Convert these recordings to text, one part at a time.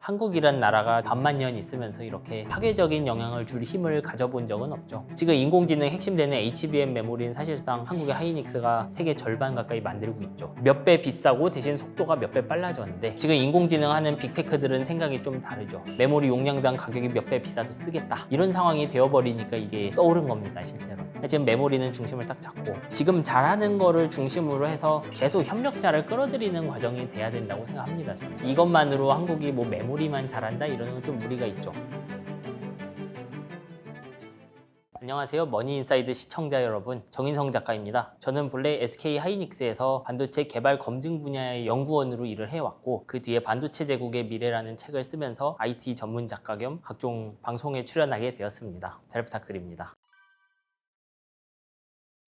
한국이란 나라가 반만 년 있으면서 이렇게 파괴적인 영향을 줄 힘을 가져본 적은 없죠. 지금 인공지능 핵심 되는 HBM 메모리는 사실상 한국의 하이닉스가 세계 절반 가까이 만들고 있죠. 몇 배 비싸고 대신 속도가 몇 배 빨라졌는데 지금 인공지능 하는 빅테크들은 생각이 좀 다르죠. 메모리 용량당 가격이 몇 배 비싸도 쓰겠다. 이런 상황이 되어버리니까 이게 떠오른 겁니다, 실제로. 지금 메모리는 중심을 딱 잡고 지금 잘하는 거를 중심으로 해서 계속 협력자를 끌어들이는 과정이 돼야 된다고 생각합니다, 저는. 이것만으로 한국이 뭐 메모리만 잘한다 이러는 건 좀 무리가 있죠. 안녕하세요, 머니인사이드 시청자 여러분, 정인성 작가입니다. 저는 본래 SK 하이닉스에서 반도체 개발 검증 분야의 연구원으로 일을 해왔고 그 뒤에 반도체 제국의 미래라는 책을 쓰면서 IT 전문 작가 겸 각종 방송에 출연하게 되었습니다. 잘 부탁드립니다.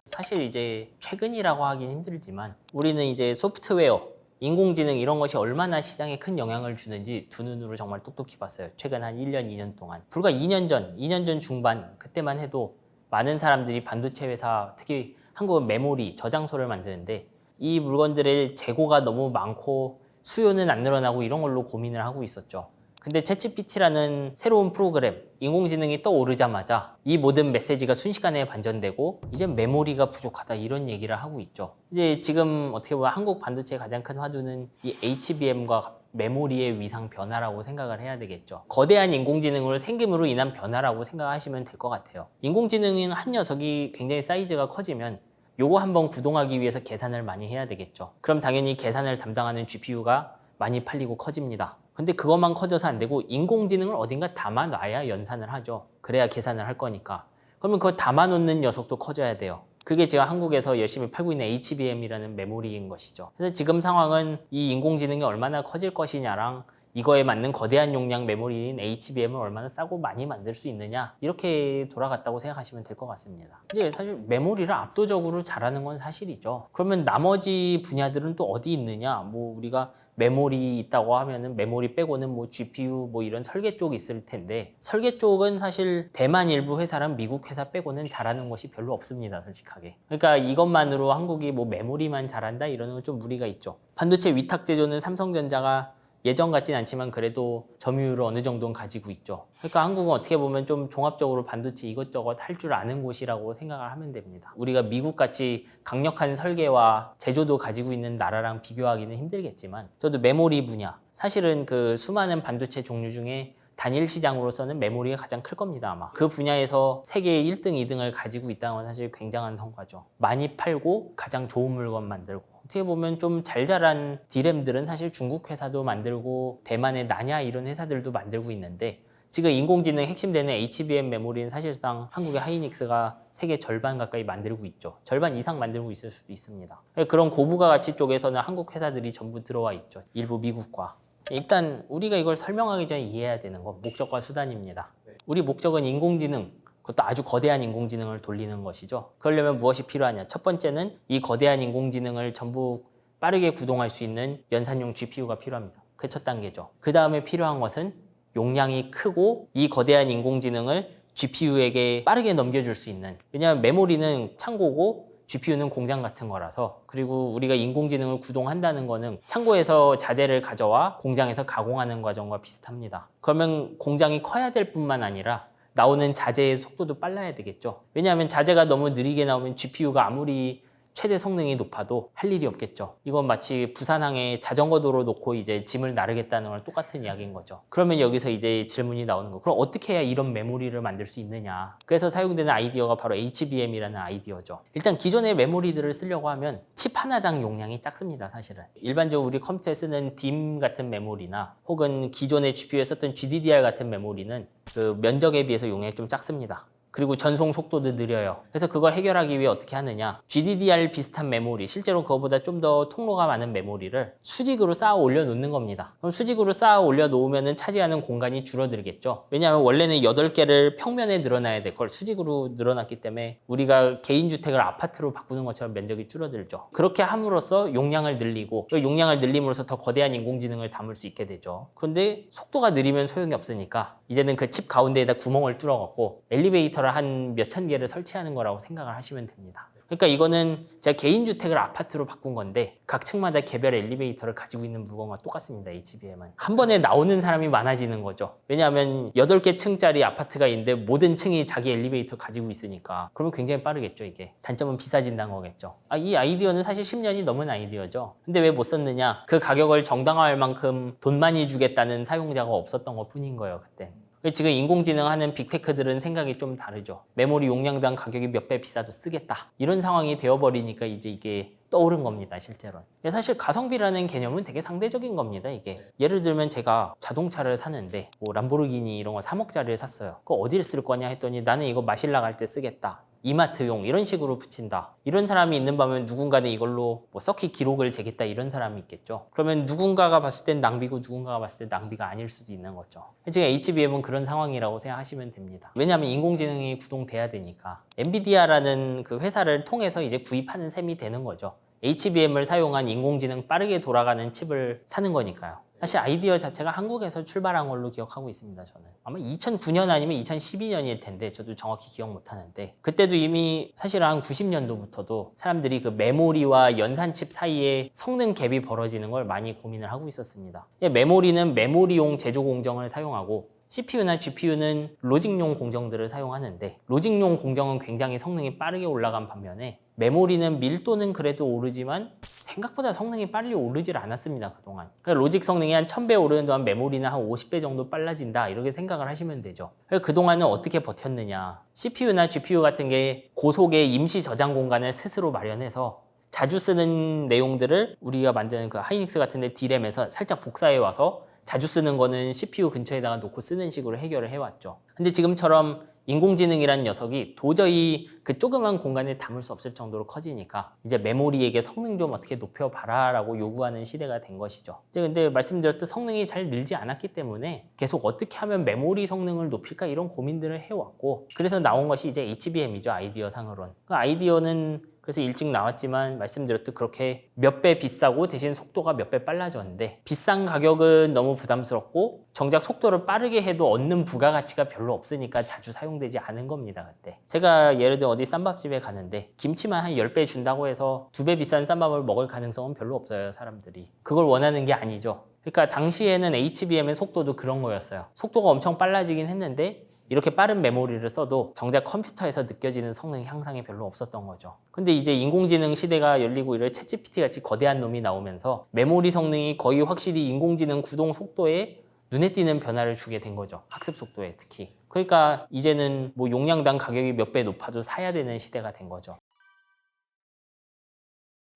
사실 이제 최근이라고 하긴 힘들지만 우리는 이제 소프트웨어, 인공지능 이런 것이 얼마나 시장에 큰 영향을 주는지 두 눈으로 정말 똑똑히 봤어요. 최근 한 1년, 2년 동안. 불과 2년 전 중반 그때만 해도 많은 사람들이 반도체 회사, 특히 한국은 메모리, 저장소를 만드는데 이 물건들의 재고가 너무 많고 수요는 안 늘어나고 이런 걸로 고민을 하고 있었죠. 근데 챗GPT라는 새로운 프로그램, 인공지능이 떠오르자마자 이 모든 메시지가 순식간에 반전되고 이제 메모리가 부족하다 이런 얘기를 하고 있죠. 이제 지금 어떻게 보면 한국 반도체의 가장 큰 화두는 이 HBM과 메모리의 위상 변화라고 생각을 해야 되겠죠. 거대한 인공지능으로 생김으로 인한 변화라고 생각하시면 될 것 같아요. 인공지능은 한 녀석이 굉장히 사이즈가 커지면 요거 한번 구동하기 위해서 계산을 많이 해야 되겠죠. 그럼 당연히 계산을 담당하는 GPU가 많이 팔리고 커집니다. 근데 그것만 커져서 안 되고 인공지능을 어딘가 담아놔야 연산을 하죠. 그래야 계산을 할 거니까. 그러면 그거 담아놓는 녀석도 커져야 돼요. 그게 제가 한국에서 열심히 팔고 있는 HBM이라는 메모리인 것이죠. 그래서 지금 상황은 이 인공지능이 얼마나 커질 것이냐랑 이거에 맞는 거대한 용량 메모리인 HBM을 얼마나 싸고 많이 만들 수 있느냐 이렇게 돌아갔다고 생각하시면 될 것 같습니다. 이제 사실 메모리를 압도적으로 잘하는 건 사실이죠. 그러면 나머지 분야들은 또 어디 있느냐? 뭐 우리가 메모리 있다고 하면은 메모리 빼고는 뭐 GPU 뭐 이런 설계 쪽이 있을 텐데 설계 쪽은 사실 대만 일부 회사랑 미국 회사 빼고는 잘하는 것이 별로 없습니다, 솔직하게. 그러니까 이것만으로 한국이 뭐 메모리만 잘한다 이러는 건 좀 무리가 있죠. 반도체 위탁 제조는 삼성전자가 예전 같진 않지만 그래도 점유율을 어느 정도는 가지고 있죠. 그러니까 한국은 어떻게 보면 좀 종합적으로 반도체 이것저것 할 줄 아는 곳이라고 생각을 하면 됩니다. 우리가 미국같이 강력한 설계와 제조도 가지고 있는 나라랑 비교하기는 힘들겠지만 저도 메모리 분야, 사실은 그 수많은 반도체 종류 중에 단일 시장으로서는 메모리가 가장 클 겁니다, 아마. 그 분야에서 세계 1등, 2등을 가지고 있다는 건 사실 굉장한 성과죠. 많이 팔고 가장 좋은 물건 만들고. 어떻게 보면 좀 잘 자란 D램들은 사실 중국 회사도 만들고 대만의 나냐 이런 회사들도 만들고 있는데 지금 인공지능 핵심 되는 HBM 메모리는 사실상 한국의 하이닉스가 세계 절반 가까이 만들고 있죠. 절반 이상 만들고 있을 수도 있습니다. 그런 고부가 가치 쪽에서는 한국 회사들이 전부 들어와 있죠. 일부 미국과. 일단 우리가 이걸 설명하기 전에 이해해야 되는 건 목적과 수단입니다. 우리 목적은 인공지능, 그것도 아주 거대한 인공지능을 돌리는 것이죠. 그러려면 무엇이 필요하냐? 첫 번째는 이 거대한 인공지능을 전부 빠르게 구동할 수 있는 연산용 GPU가 필요합니다. 그게 첫 단계죠. 그 다음에 필요한 것은 용량이 크고 이 거대한 인공지능을 GPU에게 빠르게 넘겨줄 수 있는, 왜냐하면 메모리는 창고고 GPU는 공장 같은 거라서, 그리고 우리가 인공지능을 구동한다는 거는 창고에서 자재를 가져와 공장에서 가공하는 과정과 비슷합니다. 그러면 공장이 커야 될 뿐만 아니라 나오는 자재의 속도도 빨라야 되겠죠. 왜냐하면 자재가 너무 느리게 나오면 GPU가 아무리 최대 성능이 높아도 할 일이 없겠죠. 이건 마치 부산항에 자전거 도로 놓고 이제 짐을 나르겠다는 거랑 똑같은 이야기인 거죠. 그러면 여기서 이제 질문이 나오는 거. 그럼 어떻게 해야 이런 메모리를 만들 수 있느냐? 그래서 사용되는 아이디어가 바로 HBM이라는 아이디어죠. 일단 기존의 메모리들을 쓰려고 하면 칩 하나당 용량이 작습니다, 사실은. 일반적으로 우리 컴퓨터에 쓰는 DIMM 같은 메모리나 혹은 기존의 GPU에 썼던 GDDR 같은 메모리는 그 면적에 비해서 용량이 좀 작습니다. 그리고 전송 속도도 느려요. 그래서 그걸 해결하기 위해 어떻게 하느냐? GDDR 비슷한 메모리, 실제로 그거보다 좀 더 통로가 많은 메모리를 수직으로 쌓아 올려 놓는 겁니다. 그럼 수직으로 쌓아 올려 놓으면 차지하는 공간이 줄어들겠죠. 왜냐하면 원래는 8개를 평면에 늘어나야 될 걸 수직으로 늘어났기 때문에 우리가 개인주택을 아파트로 바꾸는 것처럼 면적이 줄어들죠. 그렇게 함으로써 용량을 늘리고, 그 용량을 늘림으로써 더 거대한 인공지능을 담을 수 있게 되죠. 그런데 속도가 느리면 소용이 없으니까 이제는 그 칩 가운데에다 구멍을 뚫어갖고 엘리베이터를 한 몇천 개를 설치하는 거라고 생각을 하시면 됩니다. 그러니까 이거는 제가 개인 주택을 아파트로 바꾼 건데 각 층마다 개별 엘리베이터를 가지고 있는 물건과 똑같습니다. HBM은. 한 번에 나오는 사람이 많아지는 거죠. 왜냐하면 8개 층짜리 아파트가 있는데 모든 층이 자기 엘리베이터 가지고 있으니까 그러면 굉장히 빠르겠죠, 이게. 단점은 비싸진다는 거겠죠. 이 아이디어는 사실 10년이 넘은 아이디어죠. 근데 왜 못 썼느냐? 그 가격을 정당화할 만큼 돈 많이 주겠다는 사용자가 없었던 것 뿐인 거예요, 그때. 지금 인공지능 하는 빅테크들은 생각이 좀 다르죠. 메모리 용량당 가격이 몇 배 비싸도 쓰겠다. 이런 상황이 되어버리니까 이제 이게 떠오른 겁니다, 실제로는. 사실 가성비라는 개념은 되게 상대적인 겁니다, 이게. 예를 들면 제가 자동차를 사는데 뭐 람보르기니 이런 거 3억짜리를 샀어요. 그거 어디를 쓸 거냐 했더니 나는 이거 마실 나갈 때 쓰겠다. 이마트용 이런 식으로 붙인다. 이런 사람이 있는 반면 누군가는 이걸로 뭐 서킷 기록을 재겠다 이런 사람이 있겠죠. 그러면 누군가가 봤을 땐 낭비고 누군가가 봤을 땐 낭비가 아닐 수도 있는 거죠. 지금 HBM은 그런 상황이라고 생각하시면 됩니다. 왜냐하면 인공지능이 구동돼야 되니까. 엔비디아라는 그 회사를 통해서 이제 구입하는 셈이 되는 거죠. HBM을 사용한 인공지능 빠르게 돌아가는 칩을 사는 거니까요. 사실 아이디어 자체가 한국에서 출발한 걸로 기억하고 있습니다, 저는. 아마 2009년 아니면 2012년일 텐데 저도 정확히 기억 못 하는데 그때도 이미 사실 한 90년도부터도 사람들이 그 메모리와 연산칩 사이에 성능 갭이 벌어지는 걸 많이 고민을 하고 있었습니다. 메모리는 메모리용 제조 공정을 사용하고 CPU나 GPU는 로직용 공정들을 사용하는데 로직용 공정은 굉장히 성능이 빠르게 올라간 반면에 메모리는 밀도는 그래도 오르지만 생각보다 성능이 빨리 오르질 않았습니다, 그동안. 그러니까 로직 성능이 한 1000배 오르는 동안 메모리는 한 50배 정도 빨라진다 이렇게 생각을 하시면 되죠. 그러니까 그동안은 어떻게 버텼느냐. CPU나 GPU 같은 게 고속의 임시 저장 공간을 스스로 마련해서 자주 쓰는 내용들을 우리가 만드는 그 하이닉스 같은 데 D램에서 살짝 복사해 와서 자주 쓰는 거는 CPU 근처에다가 놓고 쓰는 식으로 해결을 해왔죠. 근데 지금처럼 인공지능이라는 녀석이 도저히 그 조그만 공간에 담을 수 없을 정도로 커지니까 이제 메모리에게 성능 좀 어떻게 높여봐라 라고 요구하는 시대가 된 것이죠. 이제 근데 말씀드렸듯 성능이 잘 늘지 않았기 때문에 계속 어떻게 하면 메모리 성능을 높일까 이런 고민들을 해왔고 그래서 나온 것이 이제 HBM이죠, 아이디어 상으론. 그 아이디어는 그래서 일찍 나왔지만 말씀드렸듯 그렇게 몇 배 비싸고 대신 속도가 몇 배 빨라졌는데 비싼 가격은 너무 부담스럽고 정작 속도를 빠르게 해도 얻는 부가가치가 별로 없으니까 자주 사용되지 않은 겁니다, 그때. 제가 예를 들어 어디 쌈밥집에 가는데 김치만 한 10배 준다고 해서 2배 비싼 쌈밥을 먹을 가능성은 별로 없어요, 사람들이. 그걸 원하는 게 아니죠. 그러니까 당시에는 HBM의 속도도 그런 거였어요. 속도가 엄청 빨라지긴 했는데 이렇게 빠른 메모리를 써도 정작 컴퓨터에서 느껴지는 성능 향상이 별로 없었던 거죠. 근데 이제 인공지능 시대가 열리고 이런 챗GPT 같이 거대한 놈이 나오면서 메모리 성능이 거의 확실히 인공지능 구동 속도에 눈에 띄는 변화를 주게 된 거죠. 학습 속도에 특히. 그러니까 이제는 뭐 용량당 가격이 몇 배 높아도 사야 되는 시대가 된 거죠.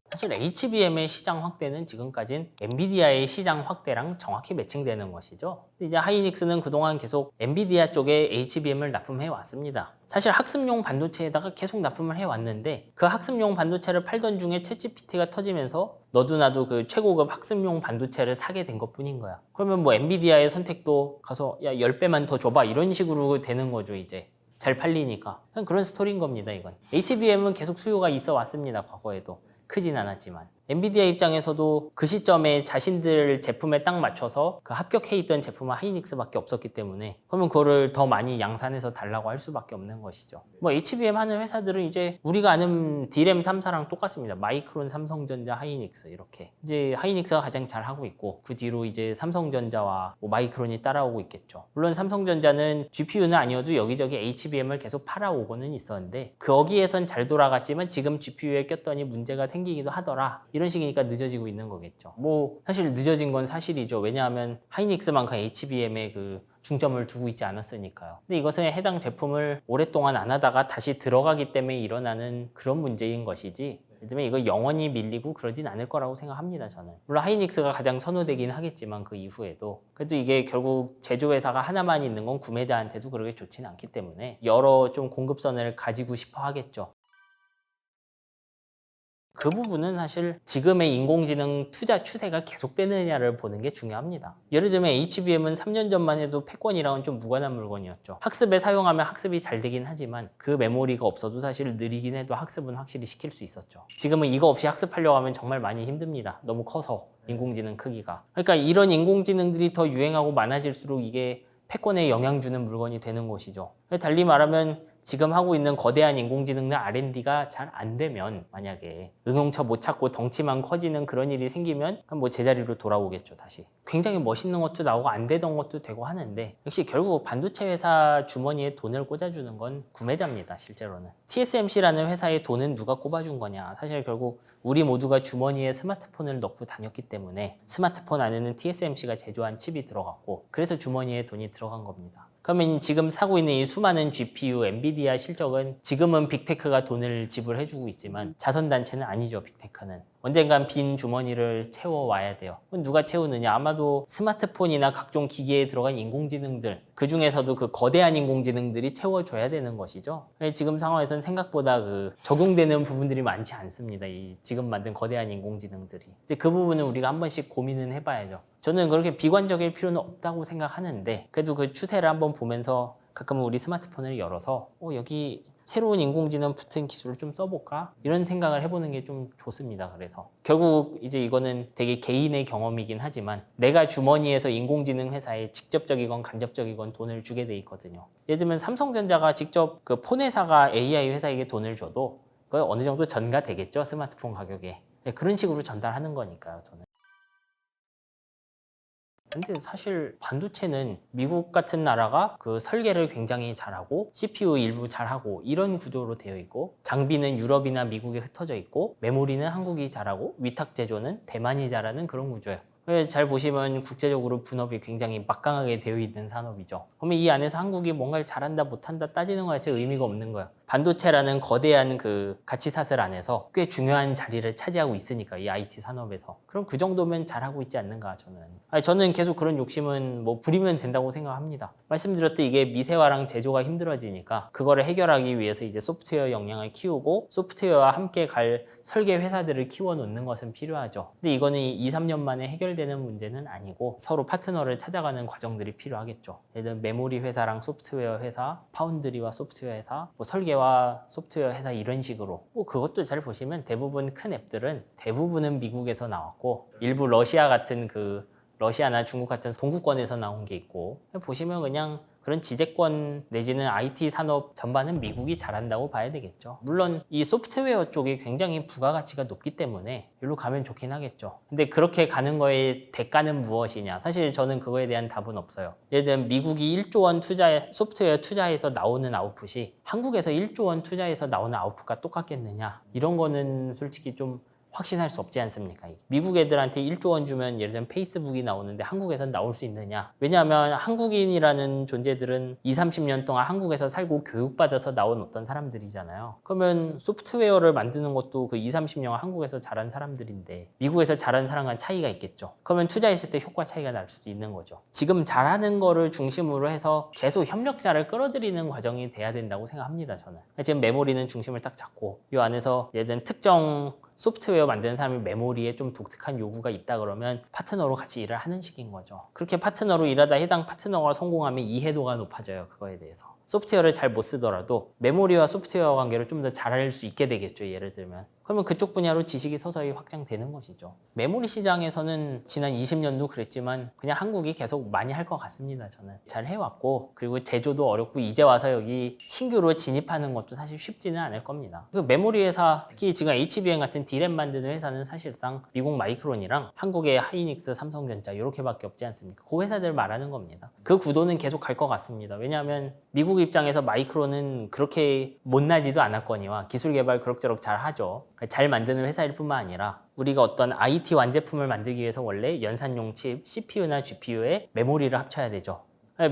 사실 HBM의 시장 확대는 지금까지는 엔비디아의 시장 확대랑 정확히 매칭되는 것이죠. 이제 하이닉스는 그동안 계속 엔비디아 쪽에 HBM을 납품해 왔습니다. 사실 학습용 반도체에다가 계속 납품을 해 왔는데 그 학습용 반도체를 팔던 중에 챗GPT가 터지면서 너도 나도 그 최고급 학습용 반도체를 사게 된 것뿐인 거야. 그러면 뭐 엔비디아의 선택도 가서 야 10배만 더 줘봐 이런 식으로 되는 거죠, 이제. 잘 팔리니까. 그냥 그런 스토리인 겁니다, 이건. HBM은 계속 수요가 있어 왔습니다, 과거에도. 크진 않았지만. 엔비디아 입장에서도 그 시점에 자신들 제품에 딱 맞춰서 그 합격해 있던 제품은 하이닉스밖에 없었기 때문에 그러면 그거를 더 많이 양산해서 달라고 할 수밖에 없는 것이죠. 뭐 HBM 하는 회사들은 이제 우리가 아는 D램 3사랑 똑같습니다. 마이크론, 삼성전자, 하이닉스 이렇게. 이제 하이닉스가 가장 잘 하고 있고 그 뒤로 이제 삼성전자와 뭐 마이크론이 따라오고 있겠죠. 물론 삼성전자는 GPU는 아니어도 여기저기 HBM을 계속 팔아오고는 있었는데 거기에선 잘 돌아갔지만 지금 GPU에 꼈더니 문제가 생기기도 하더라. 이런 식이니까 늦어지고 있는 거겠죠. 뭐 사실 늦어진 건 사실이죠. 왜냐하면 하이닉스만큼 HBM에 그 중점을 두고 있지 않았으니까요. 근데 이것은 해당 제품을 오랫동안 안 하다가 다시 들어가기 때문에 일어나는 그런 문제인 것이지 요즘에 이거 영원히 밀리고 그러진 않을 거라고 생각합니다, 저는. 물론 하이닉스가 가장 선호되긴 하겠지만 그 이후에도 그래도 이게 결국 제조회사가 하나만 있는 건 구매자한테도 그렇게 좋지는 않기 때문에 여러 좀 공급선을 가지고 싶어 하겠죠. 그 부분은 사실 지금의 인공지능 투자 추세가 계속되느냐를 보는 게 중요합니다. 예를 들면 HBM은 3년 전만 해도 패권이랑은 좀 무관한 물건이었죠. 학습에 사용하면 학습이 잘 되긴 하지만 그 메모리가 없어도 사실 느리긴 해도 학습은 확실히 시킬 수 있었죠. 지금은 이거 없이 학습하려고 하면 정말 많이 힘듭니다. 너무 커서 인공지능 크기가. 그러니까 이런 인공지능들이 더 유행하고 많아질수록 이게 패권에 영향 주는 물건이 되는 것이죠. 달리 말하면 지금 하고 있는 거대한 인공지능 R&D가 잘 안 되면 만약에 응용처 못 찾고 덩치만 커지는 그런 일이 생기면 뭐 제자리로 돌아오겠죠 다시. 굉장히 멋있는 것도 나오고 안 되던 것도 되고 하는데 역시 결국 반도체 회사 주머니에 돈을 꽂아주는 건 구매자입니다 실제로는. TSMC라는 회사에 돈은 누가 꼽아준 거냐. 사실 결국 우리 모두가 주머니에 스마트폰을 넣고 다녔기 때문에 스마트폰 안에는 TSMC가 제조한 칩이 들어갔고 그래서 주머니에 돈이 들어간 겁니다. 그러면 지금 사고 있는 이 수많은 GPU, 엔비디아 실적은 지금은 빅테크가 돈을 지불해주고 있지만 자선단체는 아니죠, 빅테크는. 언젠간 빈 주머니를 채워와야 돼요. 그럼 누가 채우느냐? 아마도 스마트폰이나 각종 기기에 들어간 인공지능들, 그 중에서도 그 거대한 인공지능들이 채워줘야 되는 것이죠. 지금 상황에서는 생각보다 적용되는 부분들이 많지 않습니다. 이 지금 만든 거대한 인공지능들이. 이제 그 부분은 우리가 한 번씩 고민은 해봐야죠. 저는 그렇게 비관적일 필요는 없다고 생각하는데 그래도 그 추세를 한번 보면서 가끔은 우리 스마트폰을 열어서 여기 새로운 인공지능 붙은 기술을 좀 써볼까? 이런 생각을 해보는 게 좀 좋습니다. 그래서 결국 이제 이거는 되게 개인의 경험이긴 하지만 내가 주머니에서 인공지능 회사에 직접적이건 간접적이건 돈을 주게 돼 있거든요. 예를 들면 삼성전자가 직접 그 폰 회사가 AI 회사에게 돈을 줘도 그 어느 정도 전가되겠죠. 스마트폰 가격에. 그런 식으로 전달하는 거니까요. 돈을. 근데 사실 반도체는 미국 같은 나라가 그 설계를 굉장히 잘하고 CPU 일부 잘하고 이런 구조로 되어 있고 장비는 유럽이나 미국에 흩어져 있고 메모리는 한국이 잘하고 위탁 제조는 대만이 잘하는 그런 구조예요. 잘 보시면 국제적으로 분업이 굉장히 막강하게 되어 있는 산업이죠. 그러면 이 안에서 한국이 뭔가를 잘한다 못한다 따지는 거 자체 의미가 없는 거예요. 반도체라는 거대한 그 가치사슬 안에서 꽤 중요한 자리를 차지하고 있으니까 이 IT 산업에서. 그럼 그 정도면 잘하고 있지 않는가 저는. 저는 계속 그런 욕심은 뭐 부리면 된다고 생각합니다. 말씀드렸듯이 이게 미세화랑 제조가 힘들어지니까 그거를 해결하기 위해서 이제 소프트웨어 역량을 키우고 소프트웨어와 함께 갈 설계 회사들을 키워놓는 것은 필요하죠. 근데 이거는 2, 3년 만에 해결되는 문제는 아니고 서로 파트너를 찾아가는 과정들이 필요하겠죠. 예를 들면 메모리 회사랑 소프트웨어 회사, 파운드리와 소프트웨어 회사, 뭐 설계와 소프트웨어 회사 이런 식으로 뭐 그것도 잘 보시면 대부분 큰 앱들은 대부분은 미국에서 나왔고 일부 러시아 같은 러시아나 중국 같은 동구권에서 나온 게 있고 보시면 그냥 그런 지재권 내지는 IT 산업 전반은 미국이 잘한다고 봐야 되겠죠. 물론 이 소프트웨어 쪽이 굉장히 부가가치가 높기 때문에 여기로 가면 좋긴 하겠죠. 근데 그렇게 가는 거의 대가는 무엇이냐? 사실 저는 그거에 대한 답은 없어요. 예를 들면 미국이 1조 원 소프트웨어 투자해서 나오는 아웃풋이 한국에서 1조 원 투자해서 나오는 아웃풋과 똑같겠느냐? 이런 거는 솔직히 좀 확신할 수 없지 않습니까? 미국 애들한테 1조 원 주면 예를 들면 페이스북이 나오는데 한국에선 나올 수 있느냐? 왜냐하면 한국인이라는 존재들은 20, 30년 동안 한국에서 살고 교육받아서 나온 어떤 사람들이잖아요. 그러면 소프트웨어를 만드는 것도 그 20, 30년 한국에서 자란 사람들인데 미국에서 자란 사람과는 차이가 있겠죠. 그러면 투자했을 때 효과 차이가 날 수도 있는 거죠. 지금 잘하는 거를 중심으로 해서 계속 협력자를 끌어들이는 과정이 돼야 된다고 생각합니다. 저는. 지금 메모리는 중심을 딱 잡고 이 안에서 예전 특정 소프트웨어 만드는 사람이 메모리에 좀 독특한 요구가 있다 그러면 파트너로 같이 일을 하는 식인 거죠. 그렇게 파트너로 일하다 해당 파트너가 성공하면 이해도가 높아져요. 그거에 대해서. 소프트웨어를 잘 못 쓰더라도 메모리와 소프트웨어 관계를 좀 더 잘할 수 있게 되겠죠. 예를 들면. 그러면 그쪽 분야로 지식이 서서히 확장되는 것이죠. 메모리 시장에서는 지난 20년도 그랬지만 그냥 한국이 계속 많이 할 것 같습니다. 저는 잘 해왔고 그리고 제조도 어렵고 이제 와서 여기 신규로 진입하는 것도 사실 쉽지는 않을 겁니다. 그 메모리 회사 특히 지금 HBM 같은 D램 만드는 회사는 사실상 미국 마이크론이랑 한국의 하이닉스, 삼성전자 이렇게밖에 없지 않습니까? 그 회사들 말하는 겁니다. 그 구도는 계속 갈 것 같습니다. 왜냐하면 미국 입장에서 마이크론은 그렇게 못나지도 않았거니와 기술 개발 그럭저럭 잘 하죠. 잘 만드는 회사일 뿐만 아니라 우리가 어떤 IT 완제품을 만들기 위해서 원래 연산용 칩, CPU나 GPU에 메모리를 합쳐야 되죠.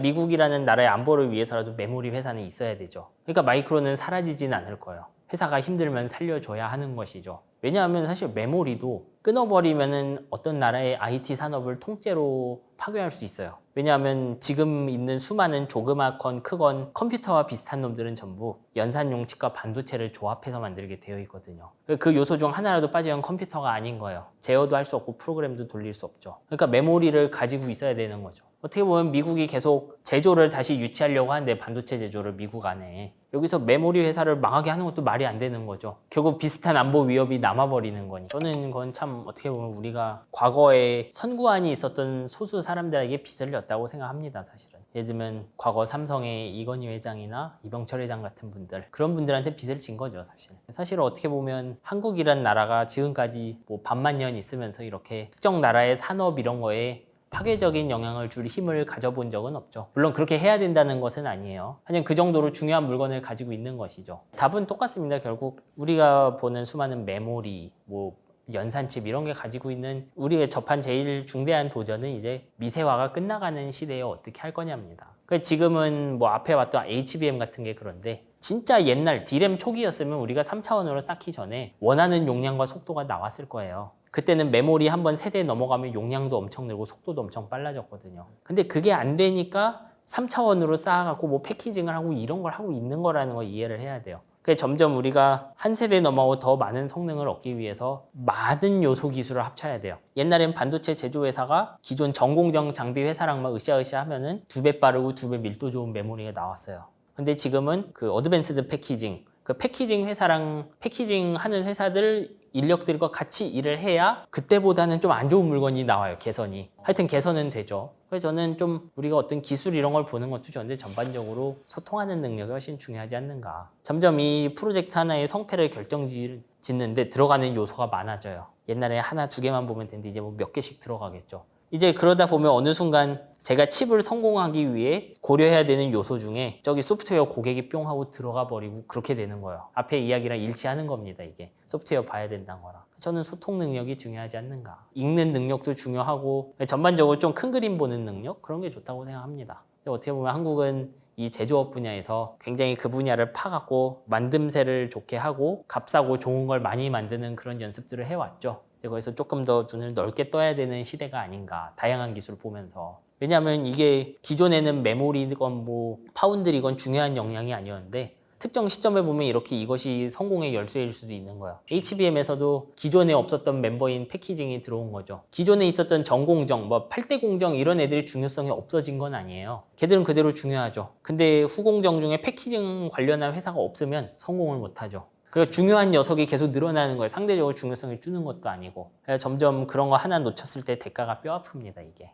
미국이라는 나라의 안보를 위해서라도 메모리 회사는 있어야 되죠. 그러니까 마이크론은 사라지진 않을 거예요. 회사가 힘들면 살려줘야 하는 것이죠. 왜냐하면 사실 메모리도 끊어버리면은 어떤 나라의 IT 산업을 통째로 파괴할 수 있어요. 왜냐하면 지금 있는 수많은 조그맣건 크건 컴퓨터와 비슷한 놈들은 전부 연산용 칩과 반도체를 조합해서 만들게 되어 있거든요. 그 요소 중 하나라도 빠지면 컴퓨터가 아닌 거예요. 제어도 할 수 없고 프로그램도 돌릴 수 없죠. 그러니까 메모리를 가지고 있어야 되는 거죠. 어떻게 보면 미국이 계속 제조를 다시 유치하려고 하는데 반도체 제조를 미국 안에 여기서 메모리 회사를 망하게 하는 것도 말이 안 되는 거죠. 결국 비슷한 안보 위협이 남아버리는 거니. 저는 그건 참 어떻게 보면 우리가 과거에 선구안이 있었던 소수 사람들에게 빚을 졌다고 생각합니다. 사실은. 예를 들면 과거 삼성의 이건희 회장이나 이병철 회장 같은 분들, 그런 분들한테 빚을 진 거죠. 사실 어떻게 보면 한국이란 나라가 지금까지 뭐 반만 년 있으면서 이렇게 특정 나라의 산업 이런 거에 파괴적인 영향을 줄 힘을 가져본 적은 없죠. 물론 그렇게 해야 된다는 것은 아니에요. 하지만 그 정도로 중요한 물건을 가지고 있는 것이죠. 답은 똑같습니다. 결국 우리가 보는 수많은 메모리, 뭐 연산칩 이런 게 가지고 있는 우리가 접한 제일 중대한 도전은 이제 미세화가 끝나가는 시대에 어떻게 할 거냐입니다. 지금은 뭐 앞에 봤던 HBM 같은 게 그런데 진짜 옛날 D램 초기였으면 우리가 3차원으로 쌓기 전에 원하는 용량과 속도가 나왔을 거예요. 그때는 메모리 한번 세대 넘어가면 용량도 엄청 늘고 속도도 엄청 빨라졌거든요. 근데 그게 안 되니까 3차원으로 쌓아갖고 뭐 패키징을 하고 이런 걸 하고 있는 거라는 걸 이해를 해야 돼요. 그래서 점점 우리가 한 세대 넘어가고 더 많은 성능을 얻기 위해서 많은 요소 기술을 합쳐야 돼요. 옛날엔 반도체 제조회사가 기존 전공정 장비 회사랑 막 으쌰으쌰 하면은 2배 빠르고 2배 밀도 좋은 메모리가 나왔어요. 근데 지금은 그 어드밴스드 패키징, 그 패키징 회사랑 패키징 하는 회사들 인력들과 같이 일을 해야 그때보다는 좀 안 좋은 물건이 나와요. 개선이. 하여튼 개선은 되죠. 그래서 저는 좀 우리가 어떤 기술 이런 걸 보는 것도 좋은데 전반적으로 소통하는 능력이 훨씬 중요하지 않는가. 점점 이 프로젝트 하나의 성패를 결정짓는데 들어가는 요소가 많아져요. 옛날에 하나 두 개만 보면 되는데 이제 뭐 몇 개씩 들어가겠죠. 이제 그러다 보면 어느 순간 제가 칩을 성공하기 위해 고려해야 되는 요소 중에 저기 소프트웨어 고객이 뿅 하고 들어가 버리고 그렇게 되는 거예요. 앞에 이야기랑 일치하는 겁니다. 이게 소프트웨어 봐야 된다는 거랑. 저는 소통 능력이 중요하지 않는가. 읽는 능력도 중요하고 전반적으로 좀 큰 그림 보는 능력 그런 게 좋다고 생각합니다. 어떻게 보면 한국은 이 제조업 분야에서 굉장히 그 분야를 파갖고 만듦새를 좋게 하고 값싸고 좋은 걸 많이 만드는 그런 연습들을 해왔죠. 거기서 조금 더 눈을 넓게 떠야 되는 시대가 아닌가. 다양한 기술을 보면서. 왜냐하면 이게 기존에는 메모리건 뭐 파운드리건 중요한 역량이 아니었는데 특정 시점에 보면 이렇게 이것이 성공의 열쇠일 수도 있는 거야. HBM에서도 기존에 없었던 멤버인 패키징이 들어온 거죠. 기존에 있었던 전공정, 뭐 8대 공정 이런 애들의 중요성이 없어진 건 아니에요. 걔들은 그대로 중요하죠. 근데 후공정 중에 패키징 관련한 회사가 없으면 성공을 못하죠. 그러니까 중요한 녀석이 계속 늘어나는 거예요. 상대적으로 중요성을 주는 것도 아니고. 점점 그런 거 하나 놓쳤을 때 대가가 뼈 아픕니다, 이게.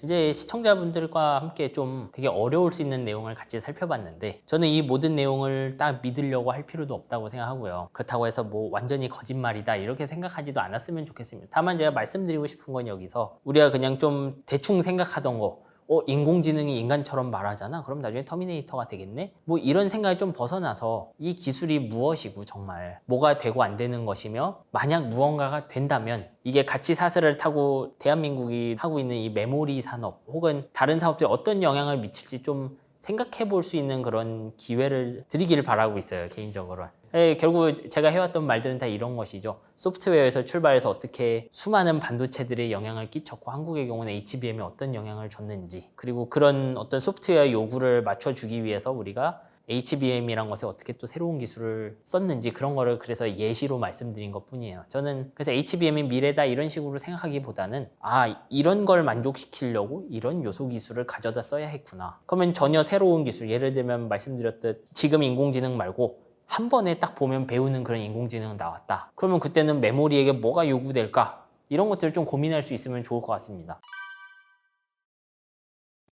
이제 시청자분들과 함께 좀 되게 어려울 수 있는 내용을 같이 살펴봤는데 저는 이 모든 내용을 딱 믿으려고 할 필요도 없다고 생각하고요. 그렇다고 해서 뭐 완전히 거짓말이다 이렇게 생각하지도 않았으면 좋겠습니다. 다만 제가 말씀드리고 싶은 건 여기서 우리가 그냥 좀 대충 생각하던 거 인공지능이 인간처럼 말하잖아. 그럼 나중에 터미네이터가 되겠네? 뭐 이런 생각이 좀 벗어나서 이 기술이 무엇이고 정말 뭐가 되고 안 되는 것이며 만약 무언가가 된다면 이게 가치 사슬을 타고 대한민국이 하고 있는 이 메모리 산업 혹은 다른 사업들에 어떤 영향을 미칠지 좀 생각해 볼 수 있는 그런 기회를 드리기를 바라고 있어요. 개인적으로. 결국 제가 해왔던 말들은 다 이런 것이죠. 소프트웨어에서 출발해서 어떻게 수많은 반도체들의 영향을 끼쳤고 한국의 경우는 HBM에 어떤 영향을 줬는지 그리고 그런 어떤 소프트웨어 요구를 맞춰주기 위해서 우리가 HBM이란 것에 어떻게 또 새로운 기술을 썼는지 그런 거를 그래서 예시로 말씀드린 것 뿐이에요. 저는 그래서 HBM이 미래다 이런 식으로 생각하기보다는 이런 걸 만족시키려고 이런 요소 기술을 가져다 써야 했구나. 그러면 전혀 새로운 기술, 예를 들면 말씀드렸듯 지금 인공지능 말고 한 번에 딱 보면 배우는 그런 인공지능은 나왔다. 그러면 그때는 메모리에게 뭐가 요구될까? 이런 것들을 좀 고민할 수 있으면 좋을 것 같습니다.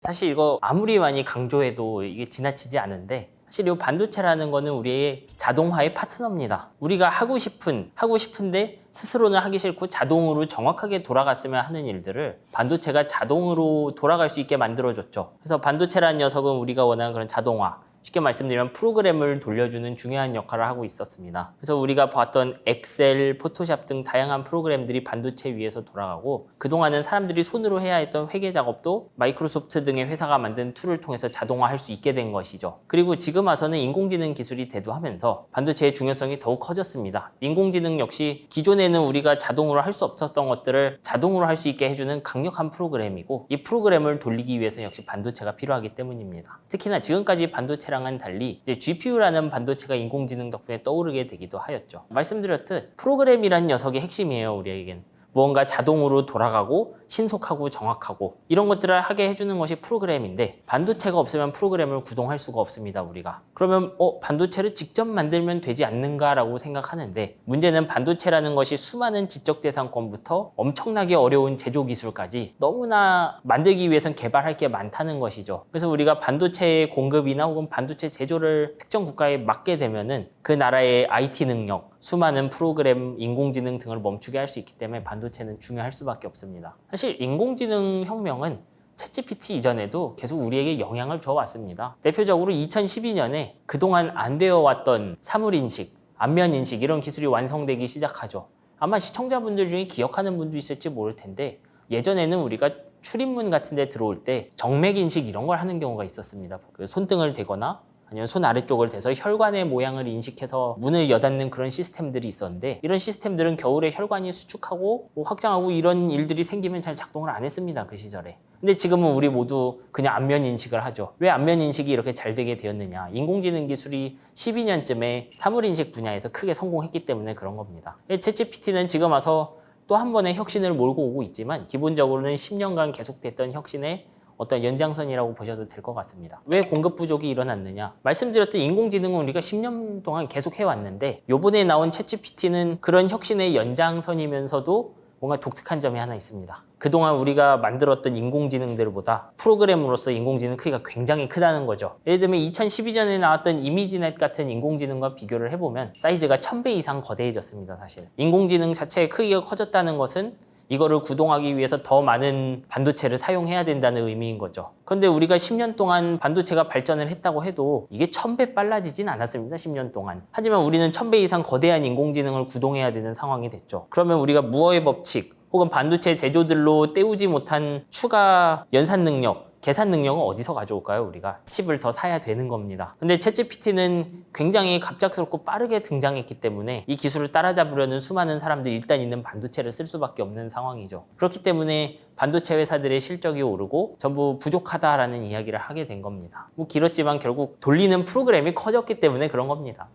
사실 이거 아무리 많이 강조해도 이게 지나치지 않은데 사실 이 반도체라는 거는 우리의 자동화의 파트너입니다. 우리가 하고 싶은데 스스로는 하기 싫고 자동으로 정확하게 돌아갔으면 하는 일들을 반도체가 자동으로 돌아갈 수 있게 만들어줬죠. 그래서 반도체라는 녀석은 우리가 원하는 그런 자동화, 쉽게 말씀드리면 프로그램을 돌려주는 중요한 역할을 하고 있었습니다. 그래서 우리가 봤던 엑셀, 포토샵 등 다양한 프로그램들이 반도체 위에서 돌아가고 그동안은 사람들이 손으로 해야 했던 회계 작업도 마이크로소프트 등의 회사가 만든 툴을 통해서 자동화할 수 있게 된 것이죠. 그리고 지금 와서는 인공지능 기술이 대두하면서 반도체의 중요성이 더욱 커졌습니다. 인공지능 역시 기존에는 우리가 자동으로 할 수 없었던 것들을 자동으로 할 수 있게 해주는 강력한 프로그램이고 이 프로그램을 돌리기 위해서 역시 반도체가 필요하기 때문입니다. 특히나 지금까지 반도체 랑은 달리 이제 GPU라는 반도체가 인공지능 덕분에 떠오르게 되기도 하였죠. 말씀드렸듯 프로그램이란 녀석이 핵심이에요. 우리에겐 무언가 자동으로 돌아가고 신속하고 정확하고 이런 것들을 하게 해주는 것이 프로그램인데 반도체가 없으면 프로그램을 구동할 수가 없습니다, 우리가. 그러면 반도체를 직접 만들면 되지 않는가라고 생각하는데 문제는 반도체라는 것이 수많은 지적재산권부터 엄청나게 어려운 제조 기술까지 너무나 만들기 위해선 개발할 게 많다는 것이죠. 그래서 우리가 반도체 공급이나 혹은 반도체 제조를 특정 국가에 맡게 되면은 그 나라의 IT 능력, 수많은 프로그램, 인공지능 등을 멈추게 할 수 있기 때문에 반도체는 중요할 수밖에 없습니다. 사실 인공지능 혁명은 챗GPT 이전에도 계속 우리에게 영향을 줘왔습니다. 대표적으로 2012년에 그동안 안 되어 왔던 사물인식, 안면인식 이런 기술이 완성되기 시작하죠. 아마 시청자분들 중에 기억하는 분도 있을지 모를 텐데 예전에는 우리가 출입문 같은 데 들어올 때 정맥인식 이런 걸 하는 경우가 있었습니다. 그 손등을 대거나 아니면 손 아래쪽을 대서 혈관의 모양을 인식해서 문을 여닫는 그런 시스템들이 있었는데 이런 시스템들은 겨울에 혈관이 수축하고 확장하고 이런 일들이 생기면 잘 작동을 안 했습니다, 그 시절에. 근데 지금은 우리 모두 그냥 안면 인식을 하죠. 왜 안면 인식이 이렇게 잘 되게 되었느냐? 인공지능 기술이 12년쯤에 사물 인식 분야에서 크게 성공했기 때문에 그런 겁니다. 챗GPT는 지금 와서 또 한 번의 혁신을 몰고 오고 있지만 기본적으로는 10년간 계속됐던 혁신의 어떤 연장선이라고 보셔도 될 것 같습니다. 왜 공급 부족이 일어났느냐? 말씀드렸던 인공지능은 우리가 10년 동안 계속 해왔는데 요번에 나온 챗GPT는 그런 혁신의 연장선이면서도 뭔가 독특한 점이 하나 있습니다. 그동안 우리가 만들었던 인공지능들보다 프로그램으로서 인공지능 크기가 굉장히 크다는 거죠. 예를 들면 2012년에 나왔던 이미지넷 같은 인공지능과 비교를 해보면 사이즈가 1000배 이상 거대해졌습니다, 사실. 인공지능 자체의 크기가 커졌다는 것은 이거를 구동하기 위해서 더 많은 반도체를 사용해야 된다는 의미인 거죠. 그런데 우리가 10년 동안 반도체가 발전을 했다고 해도 이게 1000배 빨라지진 않았습니다, 10년 동안. 하지만 우리는 1000배 이상 거대한 인공지능을 구동해야 되는 상황이 됐죠. 그러면 우리가 무어의 법칙 혹은 반도체 제조들로 때우지 못한 추가 연산 능력, 계산 능력은 어디서 가져올까요, 우리가? 칩을 더 사야 되는 겁니다. 근데 챗GPT는 굉장히 갑작스럽고 빠르게 등장했기 때문에 이 기술을 따라잡으려는 수많은 사람들이 일단 있는 반도체를 쓸 수밖에 없는 상황이죠. 그렇기 때문에 반도체 회사들의 실적이 오르고 전부 부족하다라는 이야기를 하게 된 겁니다. 뭐 길었지만 결국 돌리는 프로그램이 커졌기 때문에 그런 겁니다.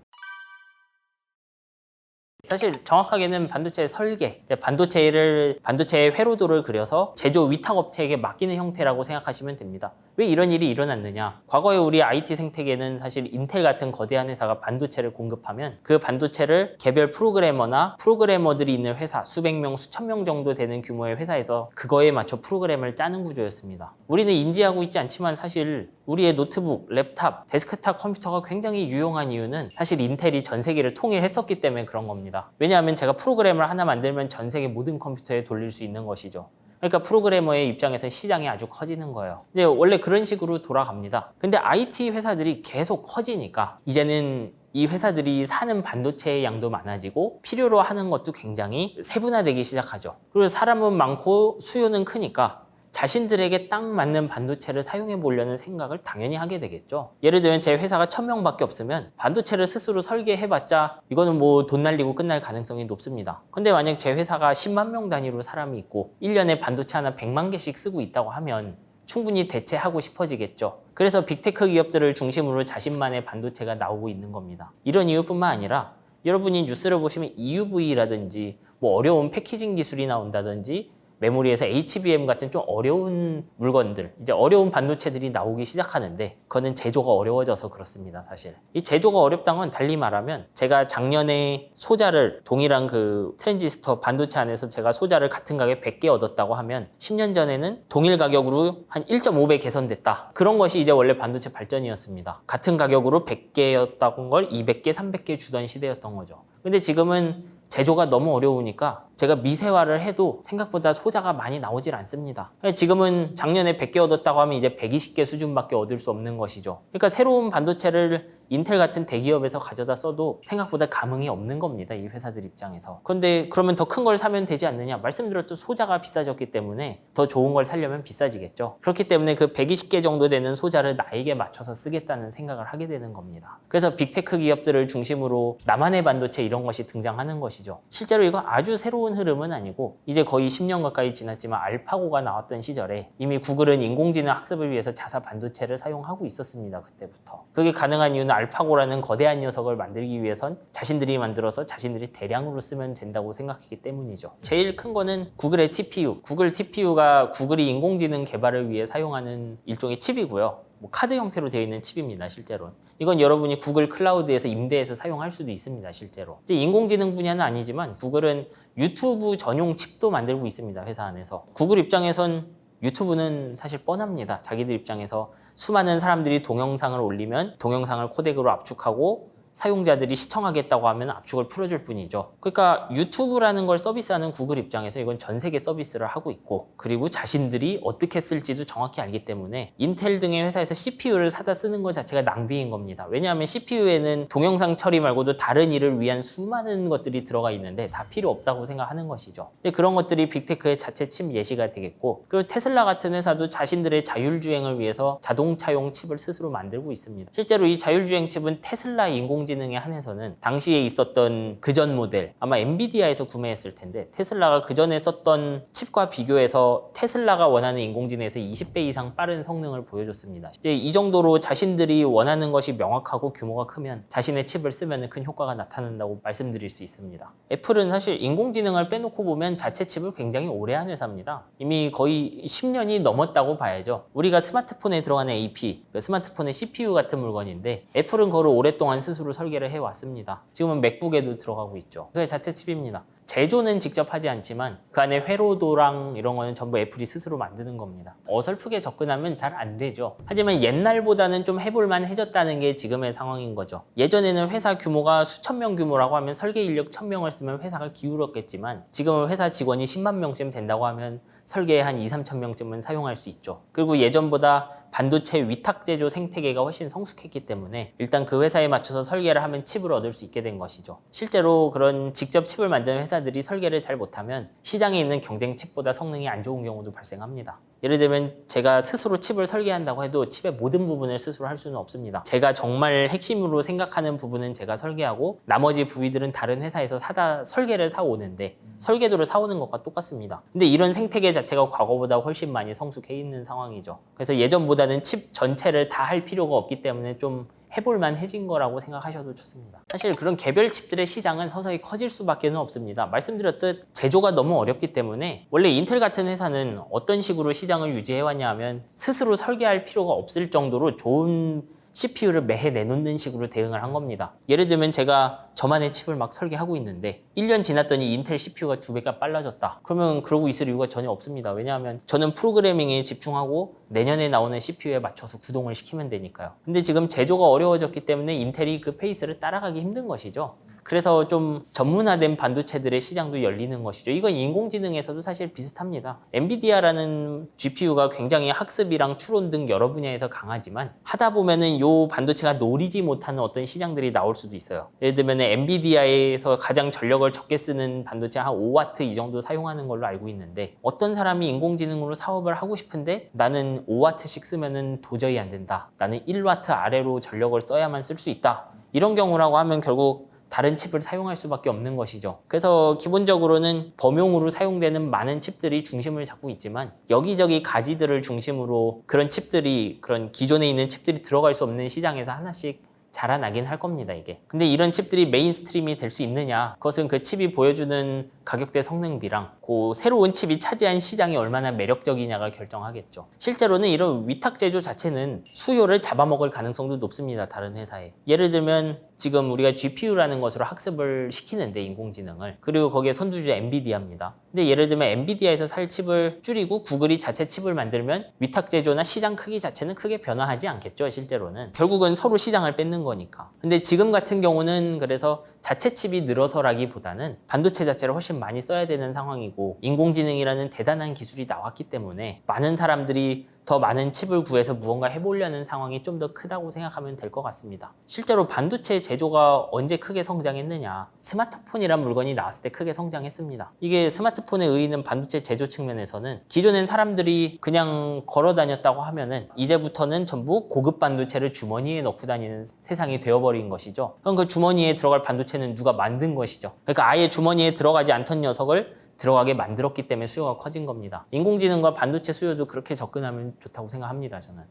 사실 정확하게는 반도체의 설계, 반도체의 회로도를 그려서 제조 위탁업체에게 맡기는 형태라고 생각하시면 됩니다. 왜 이런 일이 일어났느냐? 과거에 우리 IT 생태계는 사실 인텔 같은 거대한 회사가 반도체를 공급하면 그 반도체를 개별 프로그래머나 프로그래머들이 있는 회사, 수백 명, 수천 명 정도 되는 규모의 회사에서 그거에 맞춰 프로그램을 짜는 구조였습니다. 우리는 인지하고 있지 않지만 사실 우리의 노트북, 랩탑, 데스크탑 컴퓨터가 굉장히 유용한 이유는 사실 인텔이 전 세계를 통일했었기 때문에 그런 겁니다. 왜냐하면 제가 프로그램을 하나 만들면 전 세계 모든 컴퓨터에 돌릴 수 있는 것이죠. 그러니까 프로그래머의 입장에서 시장이 아주 커지는 거예요. 이제 원래 그런 식으로 돌아갑니다. 근데 IT 회사들이 계속 커지니까 이제는 이 회사들이 사는 반도체의 양도 많아지고 필요로 하는 것도 굉장히 세분화되기 시작하죠. 그리고 사람은 많고 수요는 크니까 자신들에게 딱 맞는 반도체를 사용해 보려는 생각을 당연히 하게 되겠죠. 예를 들면 제 회사가 1000명밖에 없으면 반도체를 스스로 설계해봤자 이거는 뭐 돈 날리고 끝날 가능성이 높습니다. 근데 만약 제 회사가 10만 명 단위로 사람이 있고 1년에 반도체 하나 100만 개씩 쓰고 있다고 하면 충분히 대체하고 싶어지겠죠. 그래서 빅테크 기업들을 중심으로 자신만의 반도체가 나오고 있는 겁니다. 이런 이유뿐만 아니라 여러분이 뉴스를 보시면 EUV라든지 뭐 어려운 패키징 기술이 나온다든지 메모리에서 HBM 같은 좀 어려운 물건들, 이제 어려운 반도체들이 나오기 시작하는데 그거는 제조가 어려워져서 그렇습니다, 사실. 이 제조가 어렵다는 건 달리 말하면 제가 작년에 소자를 동일한 그 트랜지스터 반도체 안에서 제가 소자를 같은 가격에 100개 얻었다고 하면 10년 전에는 동일 가격으로 한 1.5배 개선됐다. 그런 것이 이제 원래 반도체 발전이었습니다. 같은 가격으로 100개였다는 걸 200개, 300개 주던 시대였던 거죠. 근데 지금은 제조가 너무 어려우니까 제가 미세화를 해도 생각보다 소자가 많이 나오질 않습니다. 지금은 작년에 100개 얻었다고 하면 이제 120개 수준밖에 얻을 수 없는 것이죠. 그러니까 새로운 반도체를 인텔 같은 대기업에서 가져다 써도 생각보다 감흥이 없는 겁니다, 이 회사들 입장에서. 그런데 그러면 더 큰 걸 사면 되지 않느냐? 말씀드렸죠, 소자가 비싸졌기 때문에 더 좋은 걸 사려면 비싸지겠죠. 그렇기 때문에 그 120개 정도 되는 소자를 나에게 맞춰서 쓰겠다는 생각을 하게 되는 겁니다. 그래서 빅테크 기업들을 중심으로 나만의 반도체 이런 것이 등장하는 것이죠. 실제로 이거 아주 새로운 흐름은 아니고 이제 거의 10년 가까이 지났지만 알파고가 나왔던 시절에 이미 구글은 인공지능 학습을 위해서 자사 반도체를 사용하고 있었습니다, 그때부터. 그게 가능한 이유는 알파고라는 거대한 녀석을 만들기 위해선 자신들이 만들어서 자신들이 대량으로 쓰면 된다고 생각했기 때문이죠. 제일 큰 거는 구글의 TPU. 구글 TPU가 구글이 인공지능 개발을 위해 사용하는 일종의 칩이고요. 뭐 카드 형태로 되어 있는 칩입니다, 실제로. 이건 여러분이 구글 클라우드에서 임대해서 사용할 수도 있습니다, 실제로. 이제 인공지능 분야는 아니지만 구글은 유튜브 전용 칩도 만들고 있습니다, 회사 안에서. 구글 입장에선 유튜브는 사실 뻔합니다. 자기들 입장에서 수많은 사람들이 동영상을 올리면 동영상을 코덱으로 압축하고 사용자들이 시청하겠다고 하면 압축을 풀어줄 뿐이죠. 그러니까 유튜브라는 걸 서비스하는 구글 입장에서 이건 전 세계 서비스를 하고 있고, 그리고 자신들이 어떻게 쓸지도 정확히 알기 때문에 인텔 등의 회사에서 CPU를 사다 쓰는 것 자체가 낭비인 겁니다. 왜냐하면 CPU에는 동영상 처리 말고도 다른 일을 위한 수많은 것들이 들어가 있는데 다 필요 없다고 생각하는 것이죠. 근데 그런 것들이 빅테크의 자체 칩 예시가 되겠고, 그리고 테슬라 같은 회사도 자신들의 자율주행을 위해서 자동차용 칩을 스스로 만들고 있습니다. 실제로 이 자율주행 칩은 테슬라 인공지능에 한해서는 당시에 있었던 그전 모델, 아마 엔비디아에서 구매했을 텐데, 테슬라가 그전에 썼던 칩과 비교해서 테슬라가 원하는 인공지능에서 20배 이상 빠른 성능을 보여줬습니다. 이제 이 정도로 자신들이 원하는 것이 명확하고 규모가 크면 자신의 칩을 쓰면 큰 효과가 나타난다고 말씀드릴 수 있습니다. 애플은 사실 인공지능을 빼놓고 보면 자체 칩을 굉장히 오래 한 회사입니다. 이미 거의 10년이 넘었다고 봐야죠. 우리가 스마트폰에 들어가는 AP, 그 스마트폰의 CPU 같은 물건인데, 애플은 그걸 오랫동안 스스로 설계를 해왔습니다. 지금은 맥북에도 들어가고 있죠. 그게 자체 칩입니다. 제조는 직접 하지 않지만 그 안에 회로도랑 이런 거는 전부 애플이 스스로 만드는 겁니다. 어설프게 접근하면 잘 안 되죠. 하지만 옛날보다는 좀 해볼만 해졌다는 게 지금의 상황인 거죠. 예전에는 회사 규모가 수천 명 규모라고 하면 설계 인력 1000명을 쓰면 회사가 기울었겠지만, 지금은 회사 직원이 10만 명쯤 된다고 하면 설계에 한 2, 3천 명쯤은 사용할 수 있죠. 그리고 예전보다 반도체 위탁 제조 생태계가 훨씬 성숙했기 때문에 일단 그 회사에 맞춰서 설계를 하면 칩을 얻을 수 있게 된 것이죠. 실제로 그런 직접 칩을 만드는 회사들이 설계를 잘 못하면 시장에 있는 경쟁 칩보다 성능이 안 좋은 경우도 발생합니다. 예를 들면 제가 스스로 칩을 설계한다고 해도 칩의 모든 부분을 스스로 할 수는 없습니다. 제가 정말 핵심으로 생각하는 부분은 제가 설계하고 나머지 부위들은 다른 회사에서 설계를 사오는데, 설계도를 사오는 것과 똑같습니다. 근데 이런 생태계 자체가 과거보다 훨씬 많이 성숙해 있는 상황이죠. 그래서 예전보다는 칩 전체를 다 할 필요가 없기 때문에 좀 해볼만 해진 거라고 생각하셔도 좋습니다. 사실 그런 개별 칩들의 시장은 서서히 커질 수밖에 없습니다. 말씀드렸듯 제조가 너무 어렵기 때문에 원래 인텔 같은 회사는 어떤 식으로 시장을 유지해왔냐 하면 스스로 설계할 필요가 없을 정도로 좋은 CPU를 매해 내놓는 식으로 대응을 한 겁니다. 예를 들면 제가 저만의 칩을 막 설계하고 있는데 1년 지났더니 인텔 CPU가 2배가 빨라졌다. 그러면 그러고 있을 이유가 전혀 없습니다. 왜냐하면 저는 프로그래밍에 집중하고 내년에 나오는 CPU에 맞춰서 구동을 시키면 되니까요. 근데 지금 제조가 어려워졌기 때문에 인텔이 그 페이스를 따라가기 힘든 것이죠. 그래서 좀 전문화된 반도체들의 시장도 열리는 것이죠. 이건 인공지능에서도 사실 비슷합니다. 엔비디아라는 GPU가 굉장히 학습이랑 추론 등 여러 분야에서 강하지만 하다 보면은 요 반도체가 노리지 못하는 어떤 시장들이 나올 수도 있어요. 예를 들면 엔비디아에서 가장 전력을 적게 쓰는 반도체 한 5W 이 정도 사용하는 걸로 알고 있는데, 어떤 사람이 인공지능으로 사업을 하고 싶은데 나는 5W씩 쓰면은 도저히 안 된다. 나는 1W 아래로 전력을 써야만 쓸 수 있다. 이런 경우라고 하면 결국 다른 칩을 사용할 수밖에 없는 것이죠. 그래서 기본적으로는 범용으로 사용되는 많은 칩들이 중심을 잡고 있지만 여기저기 가지들을 중심으로 그런 칩들이, 그런 기존에 있는 칩들이 들어갈 수 없는 시장에서 하나씩 자라나긴 할 겁니다, 이게. 근데 이런 칩들이 메인스트림이 될 수 있느냐, 그것은 그 칩이 보여주는 가격대 성능비랑 그 새로운 칩이 차지한 시장이 얼마나 매력적이냐가 결정하겠죠. 실제로는 이런 위탁 제조 자체는 수요를 잡아먹을 가능성도 높습니다, 다른 회사에. 예를 들면 지금 우리가 GPU라는 것으로 학습을 시키는데, 인공지능을, 그리고 거기에 선두주자 엔비디아입니다. 근데 예를 들면 엔비디아에서 살 칩을 줄이고 구글이 자체 칩을 만들면 위탁 제조나 시장 크기 자체는 크게 변화하지 않겠죠, 실제로는. 결국은 서로 시장을 뺏는 거니까. 근데 지금 같은 경우는 그래서 자체 칩이 늘어서라기보다는 반도체 자체를 훨씬 많이 써야 되는 상황이고, 인공지능이라는 대단한 기술이 나왔기 때문에 많은 사람들이 더 많은 칩을 구해서 무언가 해보려는 상황이 좀 더 크다고 생각하면 될 것 같습니다. 실제로 반도체 제조가 언제 크게 성장했느냐, 스마트폰이란 물건이 나왔을 때 크게 성장했습니다. 이게 스마트폰에 의의는 반도체 제조 측면에서는 기존엔 사람들이 그냥 걸어 다녔다고 하면은 이제부터는 전부 고급 반도체를 주머니에 넣고 다니는 세상이 되어버린 것이죠. 그럼 그 주머니에 들어갈 반도체는 누가 만든 것이죠. 그러니까 아예 주머니에 들어가지 않던 녀석을 들어가게 만들었기 때문에 수요가 커진 겁니다. 인공지능과 반도체 수요도 그렇게 접근하면 좋다고 생각합니다, 저는.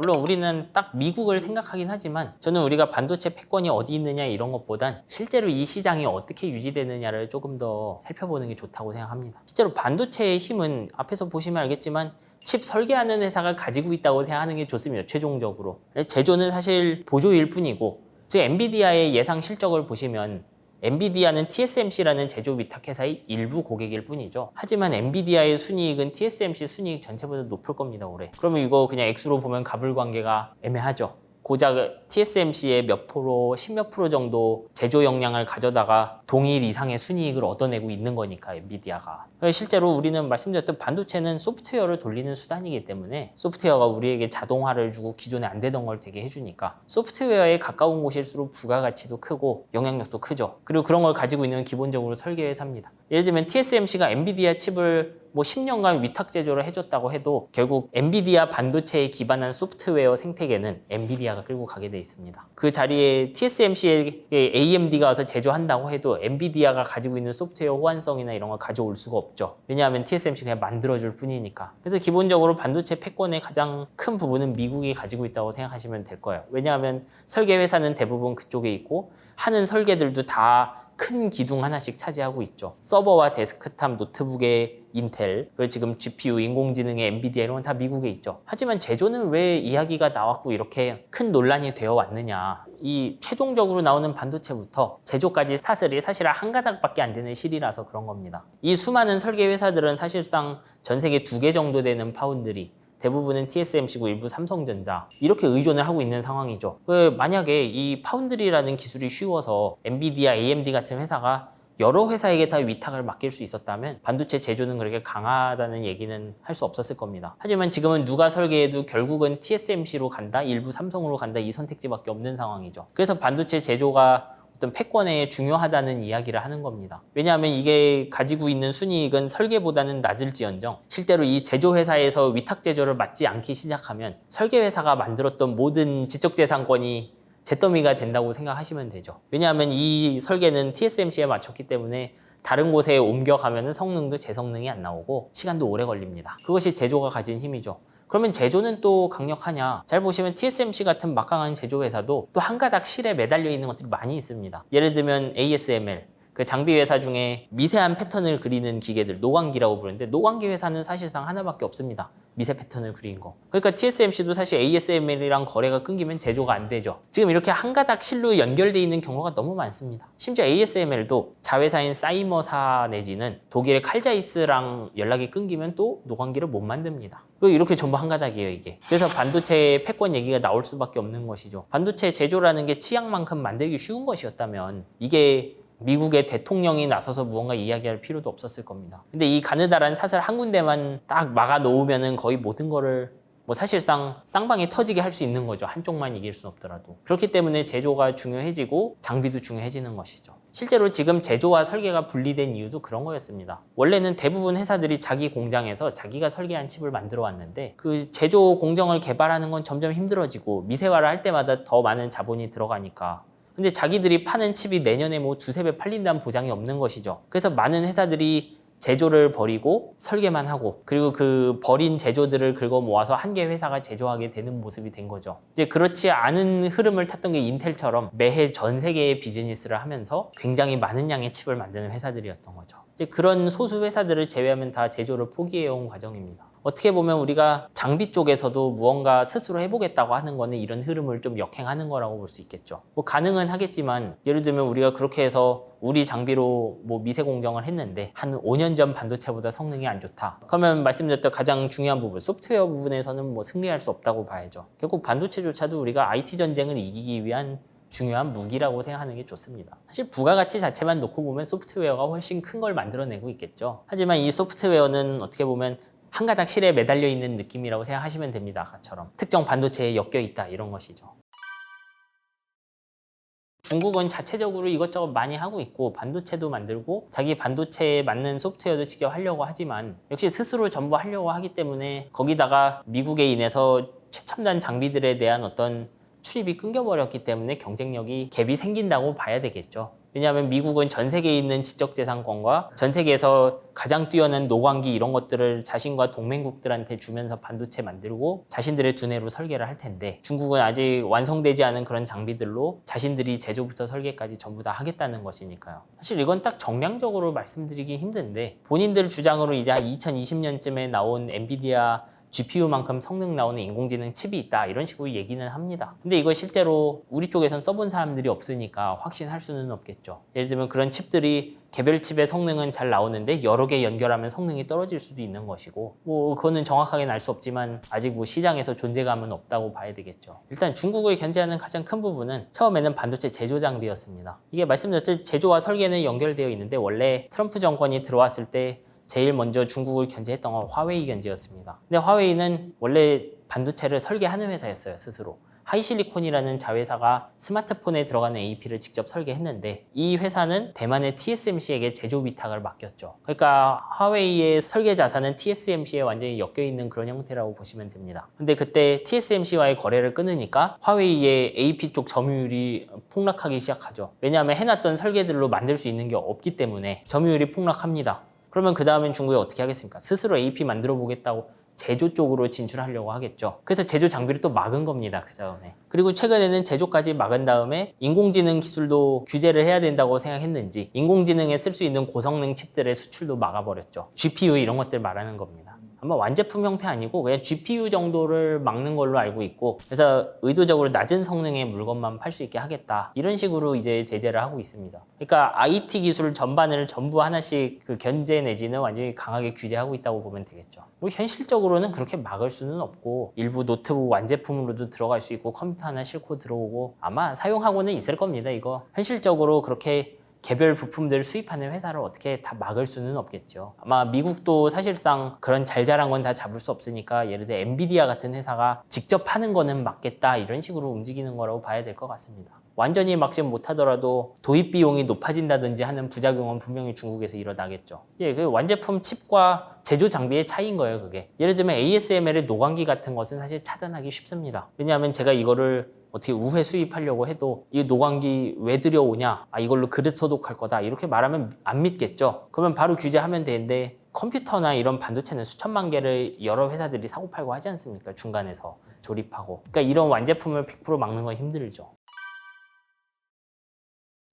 물론 우리는 딱 미국을 생각하긴 하지만 저는 우리가 반도체 패권이 어디 있느냐 이런 것보단 실제로 이 시장이 어떻게 유지되느냐를 조금 더 살펴보는 게 좋다고 생각합니다. 실제로 반도체의 힘은 앞에서 보시면 알겠지만 칩 설계하는 회사가 가지고 있다고 생각하는 게 좋습니다. 최종적으로. 제조는 사실 보조일 뿐이고, 즉 엔비디아의 예상 실적을 보시면 엔비디아는 TSMC라는 제조 위탁회사의 일부 고객일 뿐이죠. 하지만 엔비디아의 순이익은 TSMC 순이익 전체보다 높을 겁니다, 올해. 그러면 이거 그냥 액수로 보면 가불관계가 애매하죠. 고작 TSMC의 몇 프로, 10몇 프로 정도 제조 역량을 가져다가 동일 이상의 순이익을 얻어내고 있는 거니까, 엔비디아가. 실제로 우리는 말씀드렸던 반도체는 소프트웨어를 돌리는 수단이기 때문에 소프트웨어가 우리에게 자동화를 주고 기존에 안 되던 걸 되게 해주니까 소프트웨어에 가까운 곳일수록 부가가치도 크고 영향력도 크죠. 그리고 그런 걸 가지고 있는 기본적으로 설계회사입니다. 예를 들면 TSMC가 엔비디아 칩을 뭐 10년간 위탁 제조를 해줬다고 해도 결국 엔비디아 반도체에 기반한 소프트웨어 생태계는 엔비디아가 끌고 가게 돼 있습니다. 그 자리에 TSMC에 AMD가 와서 제조한다고 해도 엔비디아가 가지고 있는 소프트웨어 호환성이나 이런 걸 가져올 수가 없죠. 왜냐하면 TSMC가 그냥 만들어줄 뿐이니까. 그래서 기본적으로 반도체 패권의 가장 큰 부분은 미국이 가지고 있다고 생각하시면 될 거예요. 왜냐하면 설계 회사는 대부분 그쪽에 있고 하는 설계들도 다 큰 기둥 하나씩 차지하고 있죠. 서버와 데스크탑, 노트북의 인텔, 그리고 지금 GPU, 인공지능의 엔비디아 이런 건 다 미국에 있죠. 하지만 제조는 왜 이야기가 나왔고 이렇게 큰 논란이 되어 왔느냐. 이 최종적으로 나오는 반도체부터 제조까지 사슬이 사실 한 가닥밖에 안 되는 실이라서 그런 겁니다. 이 수많은 설계 회사들은 사실상 전 세계 2개 정도 되는 파운드리, 대부분은 TSMC고 일부 삼성전자 이렇게 의존을 하고 있는 상황이죠. 만약에 이 파운드리라는 기술이 쉬워서 엔비디아, AMD 같은 회사가 여러 회사에게 다 위탁을 맡길 수 있었다면 반도체 제조는 그렇게 강하다는 얘기는 할 수 없었을 겁니다. 하지만 지금은 누가 설계해도 결국은 TSMC로 간다, 일부 삼성으로 간다 이 선택지밖에 없는 상황이죠. 그래서 반도체 제조가 어떤 패권에 중요하다는 이야기를 하는 겁니다. 왜냐하면 이게 가지고 있는 순이익은 설계보다는 낮을지언정 실제로 이 제조회사에서 위탁 제조를 맡지 않기 시작하면 설계회사가 만들었던 모든 지적재산권이 잿더미가 된다고 생각하시면 되죠. 왜냐하면 이 설계는 TSMC에 맞췄기 때문에 다른 곳에 옮겨가면 성능도 제 성능이 안 나오고 시간도 오래 걸립니다. 그것이 제조가 가진 힘이죠. 그러면 제조는 또 강력하냐? 잘 보시면 TSMC 같은 막강한 제조 회사도 또 한 가닥 실에 매달려 있는 것들이 많이 있습니다. 예를 들면 ASML, 그 장비 회사 중에 미세한 패턴을 그리는 기계들, 노광기라고 부르는데 노광기 회사는 사실상 하나밖에 없습니다. 미세 패턴을 그린 거. 그러니까 TSMC도 사실 ASML이랑 거래가 끊기면 제조가 안 되죠. 지금 이렇게 한 가닥 실로 연결되어 있는 경우가 너무 많습니다. 심지어 ASML도 자회사인 사이머사 내지는 독일의 칼자이스랑 연락이 끊기면 또 노광기를 못 만듭니다. 이렇게 전부 한 가닥이에요, 이게. 그래서 반도체 패권 얘기가 나올 수밖에 없는 것이죠. 반도체 제조라는 게 치약만큼 만들기 쉬운 것이었다면 이게 미국의 대통령이 나서서 무언가 이야기할 필요도 없었을 겁니다. 근데 이 가느다란 사슬 한 군데만 딱 막아 놓으면은 거의 모든 거를 뭐 사실상 쌍방이 터지게 할 수 있는 거죠. 한쪽만 이길 수는 없더라도. 그렇기 때문에 제조가 중요해지고 장비도 중요해지는 것이죠. 실제로 지금 제조와 설계가 분리된 이유도 그런 거였습니다. 원래는 대부분 회사들이 자기 공장에서 자기가 설계한 칩을 만들어 왔는데 그 제조 공정을 개발하는 건 점점 힘들어지고 미세화를 할 때마다 더 많은 자본이 들어가니까 근데 자기들이 파는 칩이 내년에 뭐 두세 배 팔린다는 보장이 없는 것이죠. 그래서 많은 회사들이 제조를 버리고 설계만 하고 그리고 그 버린 제조들을 긁어 모아서 한 개 회사가 제조하게 되는 모습이 된 거죠. 이제 그렇지 않은 흐름을 탔던 게 인텔처럼 매해 전 세계의 비즈니스를 하면서 굉장히 많은 양의 칩을 만드는 회사들이었던 거죠. 이제 그런 소수 회사들을 제외하면 다 제조를 포기해온 과정입니다. 어떻게 보면 우리가 장비 쪽에서도 무언가 스스로 해보겠다고 하는 거는 이런 흐름을 좀 역행하는 거라고 볼 수 있겠죠. 뭐 가능은 하겠지만 예를 들면 우리가 그렇게 해서 우리 장비로 뭐 미세 공정을 했는데 한 5년 전 반도체보다 성능이 안 좋다. 그러면 말씀드렸던 가장 중요한 부분, 소프트웨어 부분에서는 뭐 승리할 수 없다고 봐야죠. 결국 반도체조차도 우리가 IT 전쟁을 이기기 위한 중요한 무기라고 생각하는 게 좋습니다. 사실 부가가치 자체만 놓고 보면 소프트웨어가 훨씬 큰 걸 만들어내고 있겠죠. 하지만 이 소프트웨어는 어떻게 보면 한 가닥 실에 매달려 있는 느낌이라고 생각하시면 됩니다. 아까처럼 특정 반도체에 엮여 있다 이런 것이죠. 중국은 자체적으로 이것저것 많이 하고 있고 반도체도 만들고 자기 반도체에 맞는 소프트웨어도 직접 하려고 하지만 역시 스스로 전부 하려고 하기 때문에 거기다가 미국에 인해서 최첨단 장비들에 대한 어떤 출입이 끊겨버렸기 때문에 경쟁력이 갭이 생긴다고 봐야 되겠죠. 왜냐하면 미국은 전 세계에 있는 지적재산권과 전 세계에서 가장 뛰어난 노광기 이런 것들을 자신과 동맹국들한테 주면서 반도체 만들고 자신들의 두뇌로 설계를 할 텐데, 중국은 아직 완성되지 않은 그런 장비들로 자신들이 제조부터 설계까지 전부 다 하겠다는 것이니까요. 사실 이건 딱 정량적으로 말씀드리기 힘든데, 본인들 주장으로 이제 한 2020년쯤에 나온 엔비디아 GPU만큼 성능 나오는 인공지능 칩이 있다 이런 식으로 얘기는 합니다. 근데 이거 실제로 우리 쪽에선 써본 사람들이 없으니까 확신할 수는 없겠죠. 예를 들면 그런 칩들이 개별 칩의 성능은 잘 나오는데 여러 개 연결하면 성능이 떨어질 수도 있는 것이고, 뭐 그거는 정확하게는 알 수 없지만 아직 뭐 시장에서 존재감은 없다고 봐야 되겠죠. 일단 중국을 견제하는 가장 큰 부분은 처음에는 반도체 제조 장비였습니다. 이게 말씀드렸듯이 제조와 설계는 연결되어 있는데, 원래 트럼프 정권이 들어왔을 때 제일 먼저 중국을 견제했던 건 화웨이 견제였습니다. 근데 화웨이는 원래 반도체를 설계하는 회사였어요, 스스로. 하이실리콘이라는 자회사가 스마트폰에 들어가는 AP를 직접 설계했는데, 이 회사는 대만의 TSMC에게 제조 위탁을 맡겼죠. 그러니까 화웨이의 설계 자산은 TSMC에 완전히 엮여있는 그런 형태라고 보시면 됩니다. 근데 그때 TSMC와의 거래를 끊으니까 화웨이의 AP 쪽 점유율이 폭락하기 시작하죠. 왜냐하면 해놨던 설계들로 만들 수 있는 게 없기 때문에 점유율이 폭락합니다. 그러면 그 다음엔 중국이 어떻게 하겠습니까? 스스로 AP 만들어 보겠다고 제조 쪽으로 진출하려고 하겠죠. 그래서 제조 장비를 또 막은 겁니다, 그 다음에. 그리고 최근에는 제조까지 막은 다음에 인공지능 기술도 규제를 해야 된다고 생각했는지 인공지능에 쓸 수 있는 고성능 칩들의 수출도 막아버렸죠. GPU 이런 것들 말하는 겁니다. 아마 완제품 형태 아니고 그냥 GPU 정도를 막는 걸로 알고 있고, 그래서 의도적으로 낮은 성능의 물건만 팔 수 있게 하겠다 이런 식으로 이제 제재를 하고 있습니다. 그러니까 IT 기술 전반을 전부 하나씩 그 견제 내지는 완전히 강하게 규제하고 있다고 보면 되겠죠. 뭐 현실적으로는 그렇게 막을 수는 없고, 일부 노트북 완제품으로도 들어갈 수 있고 컴퓨터 하나 싣고 들어오고 아마 사용하고는 있을 겁니다. 이거 현실적으로 그렇게 개별 부품들을 수입하는 회사를 어떻게 다 막을 수는 없겠죠. 아마 미국도 사실상 그런 잘 자란 건 다 잡을 수 없으니까 예를 들어 엔비디아 같은 회사가 직접 하는 거는 막겠다 이런 식으로 움직이는 거라고 봐야 될 것 같습니다. 완전히 막지 못하더라도 도입 비용이 높아진다든지 하는 부작용은 분명히 중국에서 일어나겠죠. 예, 그 완제품 칩과 제조 장비의 차이인 거예요, 그게. 예를 들면 ASML의 노광기 같은 것은 사실 차단하기 쉽습니다. 왜냐하면 제가 이거를 어떻게 우회 수입하려고 해도 이 노광기 왜 들여오냐? 아, 이걸로 그릇 소독할 거다. 이렇게 말하면 안 믿겠죠. 그러면 바로 규제하면 되는데, 컴퓨터나 이런 반도체는 수천만 개를 여러 회사들이 사고 팔고 하지 않습니까? 중간에서 조립하고. 그러니까 이런 완제품을 100% 막는 건 힘들죠.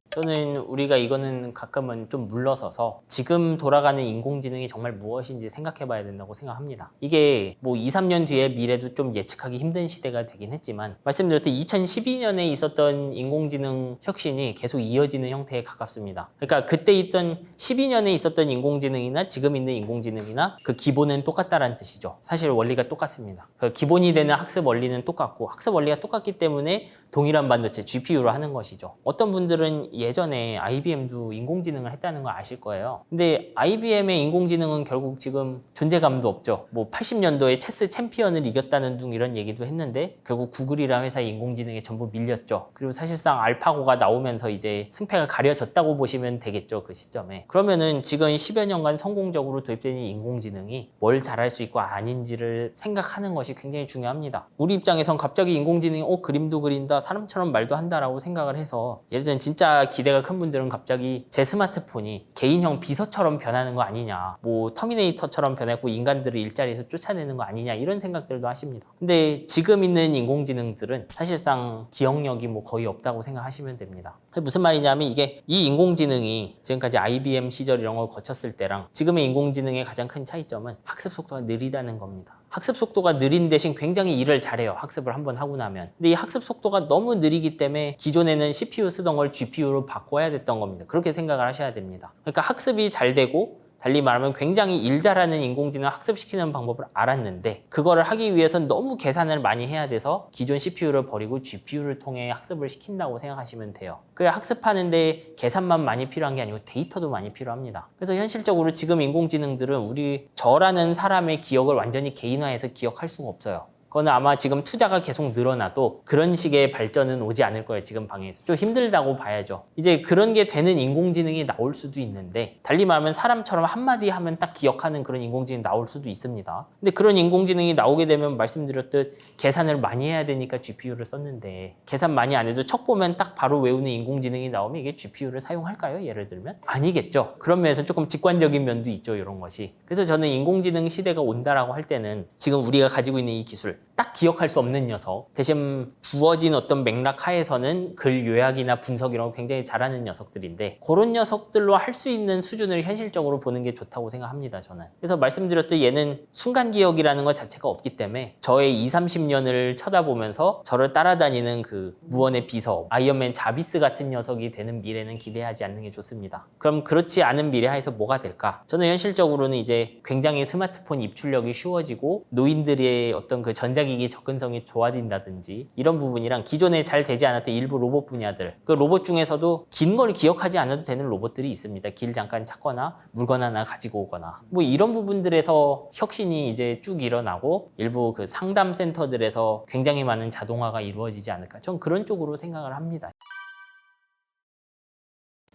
저는 우리가 이거는 가끔은 좀 물러서서 지금 돌아가는 인공지능이 정말 무엇인지 생각해 봐야 된다고 생각합니다. 이게 뭐 2, 3년 뒤의 미래도 좀 예측하기 힘든 시대가 되긴 했지만, 말씀드렸듯이 2012년에 있었던 인공지능 혁신이 계속 이어지는 형태에 가깝습니다. 그러니까 그때 있던 12년에 있었던 인공지능이나 지금 있는 인공지능이나 그 기본은 똑같다라는 뜻이죠. 사실 원리가 똑같습니다. 그 기본이 되는 학습 원리는 똑같고, 학습 원리가 똑같기 때문에 동일한 반도체 GPU로 하는 것이죠. 어떤 분들은 예전에 IBM도 인공지능을 했다는 걸 아실 거예요. 근데 IBM의 인공지능은 결국 지금 존재감도 없죠. 뭐 80년도에 체스 챔피언을 이겼다는 둥 이런 얘기도 했는데 결국 구글이라는 회사의 인공지능에 전부 밀렸죠. 그리고 사실상 알파고가 나오면서 이제 승패가 가려졌다고 보시면 되겠죠, 그 시점에. 그러면은 지금 10여 년간 성공적으로 도입된 인공지능이 뭘 잘할 수 있고 아닌지를 생각하는 것이 굉장히 중요합니다. 우리 입장에선 갑자기 인공지능이 그림도 그린다, 사람처럼 말도 한다라고 생각을 해서, 예를 들면 진짜 기대가 큰 분들은 갑자기 제 스마트폰이 개인형 비서처럼 변하는 거 아니냐, 뭐 터미네이터처럼 변했고 인간들을 일자리에서 쫓아내는 거 아니냐 이런 생각들도 하십니다. 근데 지금 있는 인공지능들은 사실상 기억력이 뭐 거의 없다고 생각하시면 됩니다. 그게 무슨 말이냐면, 이게 이 인공지능이 지금까지 IBM 시절 이런 걸 거쳤을 때랑 지금의 인공지능의 가장 큰 차이점은 학습 속도가 느리다는 겁니다. 학습 속도가 느린 대신 굉장히 일을 잘해요, 학습을 한번 하고 나면. 근데 이 학습 속도가 너무 느리기 때문에 기존에는 CPU 쓰던 걸 GPU로 바꿔야 됐던 겁니다. 그렇게 생각을 하셔야 됩니다. 그러니까 학습이 잘 되고, 달리 말하면 굉장히 일 잘하는 인공지능 학습시키는 방법을 알았는데, 그거를 하기 위해서는 너무 계산을 많이 해야 돼서 기존 CPU를 버리고 GPU를 통해 학습을 시킨다고 생각하시면 돼요. 그 학습하는데 계산만 많이 필요한 게 아니고 데이터도 많이 필요합니다. 그래서 현실적으로 지금 인공지능들은 저라는 사람의 기억을 완전히 개인화해서 기억할 수가 없어요. 그거는 아마 지금 투자가 계속 늘어나도 그런 식의 발전은 오지 않을 거예요. 지금 방향에서. 좀 힘들다고 봐야죠. 이제 그런 게 되는 인공지능이 나올 수도 있는데 달리 말하면 사람처럼 한마디 하면 딱 기억하는 그런 인공지능이 나올 수도 있습니다. 근데 그런 인공지능이 나오게 되면 말씀드렸듯 계산을 많이 해야 되니까 GPU를 썼는데 계산 많이 안 해도 척 보면 딱 바로 외우는 인공지능이 나오면 이게 GPU를 사용할까요? 예를 들면? 아니겠죠. 그런 면에서 조금 직관적인 면도 있죠. 이런 것이. 그래서 저는 인공지능 시대가 온다라고 할 때는 지금 우리가 가지고 있는 이 기술 딱 기억할 수 없는 녀석 대신 주어진 어떤 맥락 하에서는 글 요약이나 분석 이런 거 굉장히 잘하는 녀석들인데 그런 녀석들로 할 수 있는 수준을 현실적으로 보는 게 좋다고 생각합니다. 저는. 그래서 말씀드렸듯이 얘는 순간 기억이라는 것 자체가 없기 때문에 저의 20, 30년을 쳐다보면서 저를 따라다니는 그 무언의 비서 아이언맨 자비스 같은 녀석이 되는 미래는 기대하지 않는 게 좋습니다. 그럼 그렇지 않은 미래 하에서 뭐가 될까? 저는 현실적으로는 이제 굉장히 스마트폰 입출력이 쉬워지고 노인들의 어떤 그 전자기기 접근성이 좋아진다든지 이런 부분이랑 기존에 잘 되지 않았던 일부 로봇 분야들 그 로봇 중에서도 긴 걸 기억하지 않아도 되는 로봇들이 있습니다. 길 잠깐 찾거나 물건 하나 가지고 오거나 뭐 이런 부분들에서 혁신이 이제 쭉 일어나고 일부 그 상담 센터들에서 굉장히 많은 자동화가 이루어지지 않을까 전 그런 쪽으로 생각을 합니다.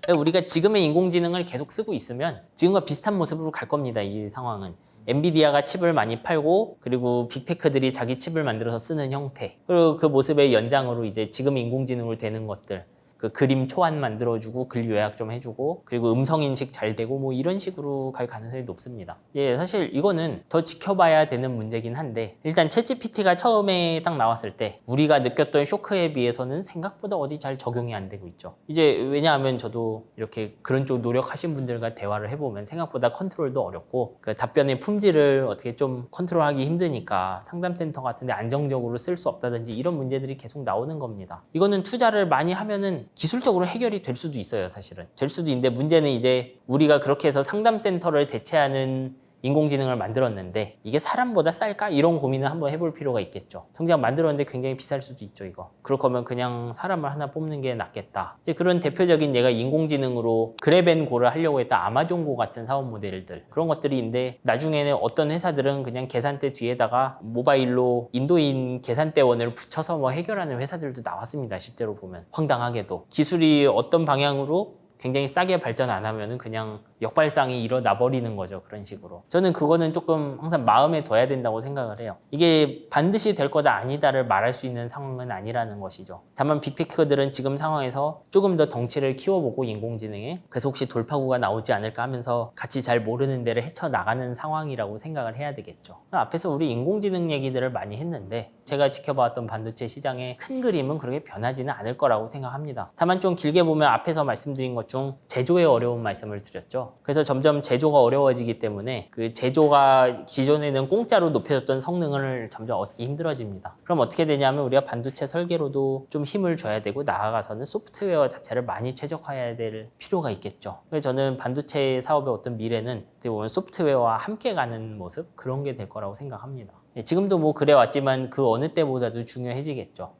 우리가 지금의 인공지능을 계속 쓰고 있으면 지금과 비슷한 모습으로 갈 겁니다. 이 상황은. 엔비디아가 칩을 많이 팔고 그리고 빅테크들이 자기 칩을 만들어서 쓰는 형태 그리고 그 모습의 연장으로 이제 지금 인공지능으로 되는 것들 그 그림 초안 만들어주고 글 요약 좀 해주고 그리고 음성 인식 잘 되고 뭐 이런 식으로 갈 가능성이 높습니다. 예, 사실 이거는 더 지켜봐야 되는 문제긴 한데 일단 챗GPT가 처음에 딱 나왔을 때 우리가 느꼈던 쇼크에 비해서는 생각보다 어디 잘 적용이 안 되고 있죠. 이제 왜냐하면 저도 이렇게 그런 쪽 노력하신 분들과 대화를 해보면 생각보다 컨트롤도 어렵고 그 답변의 품질을 어떻게 좀 컨트롤하기 힘드니까 상담센터 같은데 안정적으로 쓸 수 없다든지 이런 문제들이 계속 나오는 겁니다. 이거는 투자를 많이 하면은 기술적으로 해결이 될 수도 있어요. 사실은 될 수도 있는데 문제는 이제 우리가 그렇게 해서 상담센터를 대체하는 인공지능을 만들었는데 이게 사람보다 쌀까? 이런 고민을 한번 해볼 필요가 있겠죠. 정작 만들었는데 굉장히 비쌀 수도 있죠. 이거 그럴 거면 그냥 사람을 하나 뽑는 게 낫겠다. 이제 그런 대표적인 얘가 인공지능으로 그랩앤고를 하려고 했던 아마존고 같은 사업 모델들 그런 것들이 있는데 나중에는 어떤 회사들은 그냥 계산대 뒤에다가 모바일로 인도인 계산대원을 붙여서 뭐 해결하는 회사들도 나왔습니다. 실제로 보면 황당하게도 기술이 어떤 방향으로 굉장히 싸게 발전 안 하면은 그냥 역발상이 일어나 버리는 거죠. 그런 식으로. 저는 그거는 조금 항상 마음에 둬야 된다고 생각을 해요. 이게 반드시 될 거다 아니다를 말할 수 있는 상황은 아니라는 것이죠. 다만 빅테크들은 지금 상황에서 조금 더 덩치를 키워보고 인공지능에 그래서 혹시 돌파구가 나오지 않을까 하면서 같이 잘 모르는 데를 헤쳐나가는 상황이라고 생각을 해야 되겠죠. 앞에서 우리 인공지능 얘기들을 많이 했는데 제가 지켜봤던 반도체 시장의 큰 그림은 그렇게 변하지는 않을 거라고 생각합니다. 다만 좀 길게 보면 앞에서 말씀드린 것 중 제조의 어려운 말씀을 드렸죠. 그래서 점점 제조가 어려워지기 때문에 그 제조가 기존에는 공짜로 높여줬던 성능을 점점 얻기 힘들어집니다. 그럼 어떻게 되냐면 우리가 반도체 설계로도 좀 힘을 줘야 되고 나아가서는 소프트웨어 자체를 많이 최적화해야 될 필요가 있겠죠. 그래서 저는 반도체 사업의 어떤 미래는 어떻게 보면 소프트웨어와 함께 가는 모습 그런 게 될 거라고 생각합니다. 지금도 뭐 그래 왔지만 그 어느 때보다도 중요해지겠죠.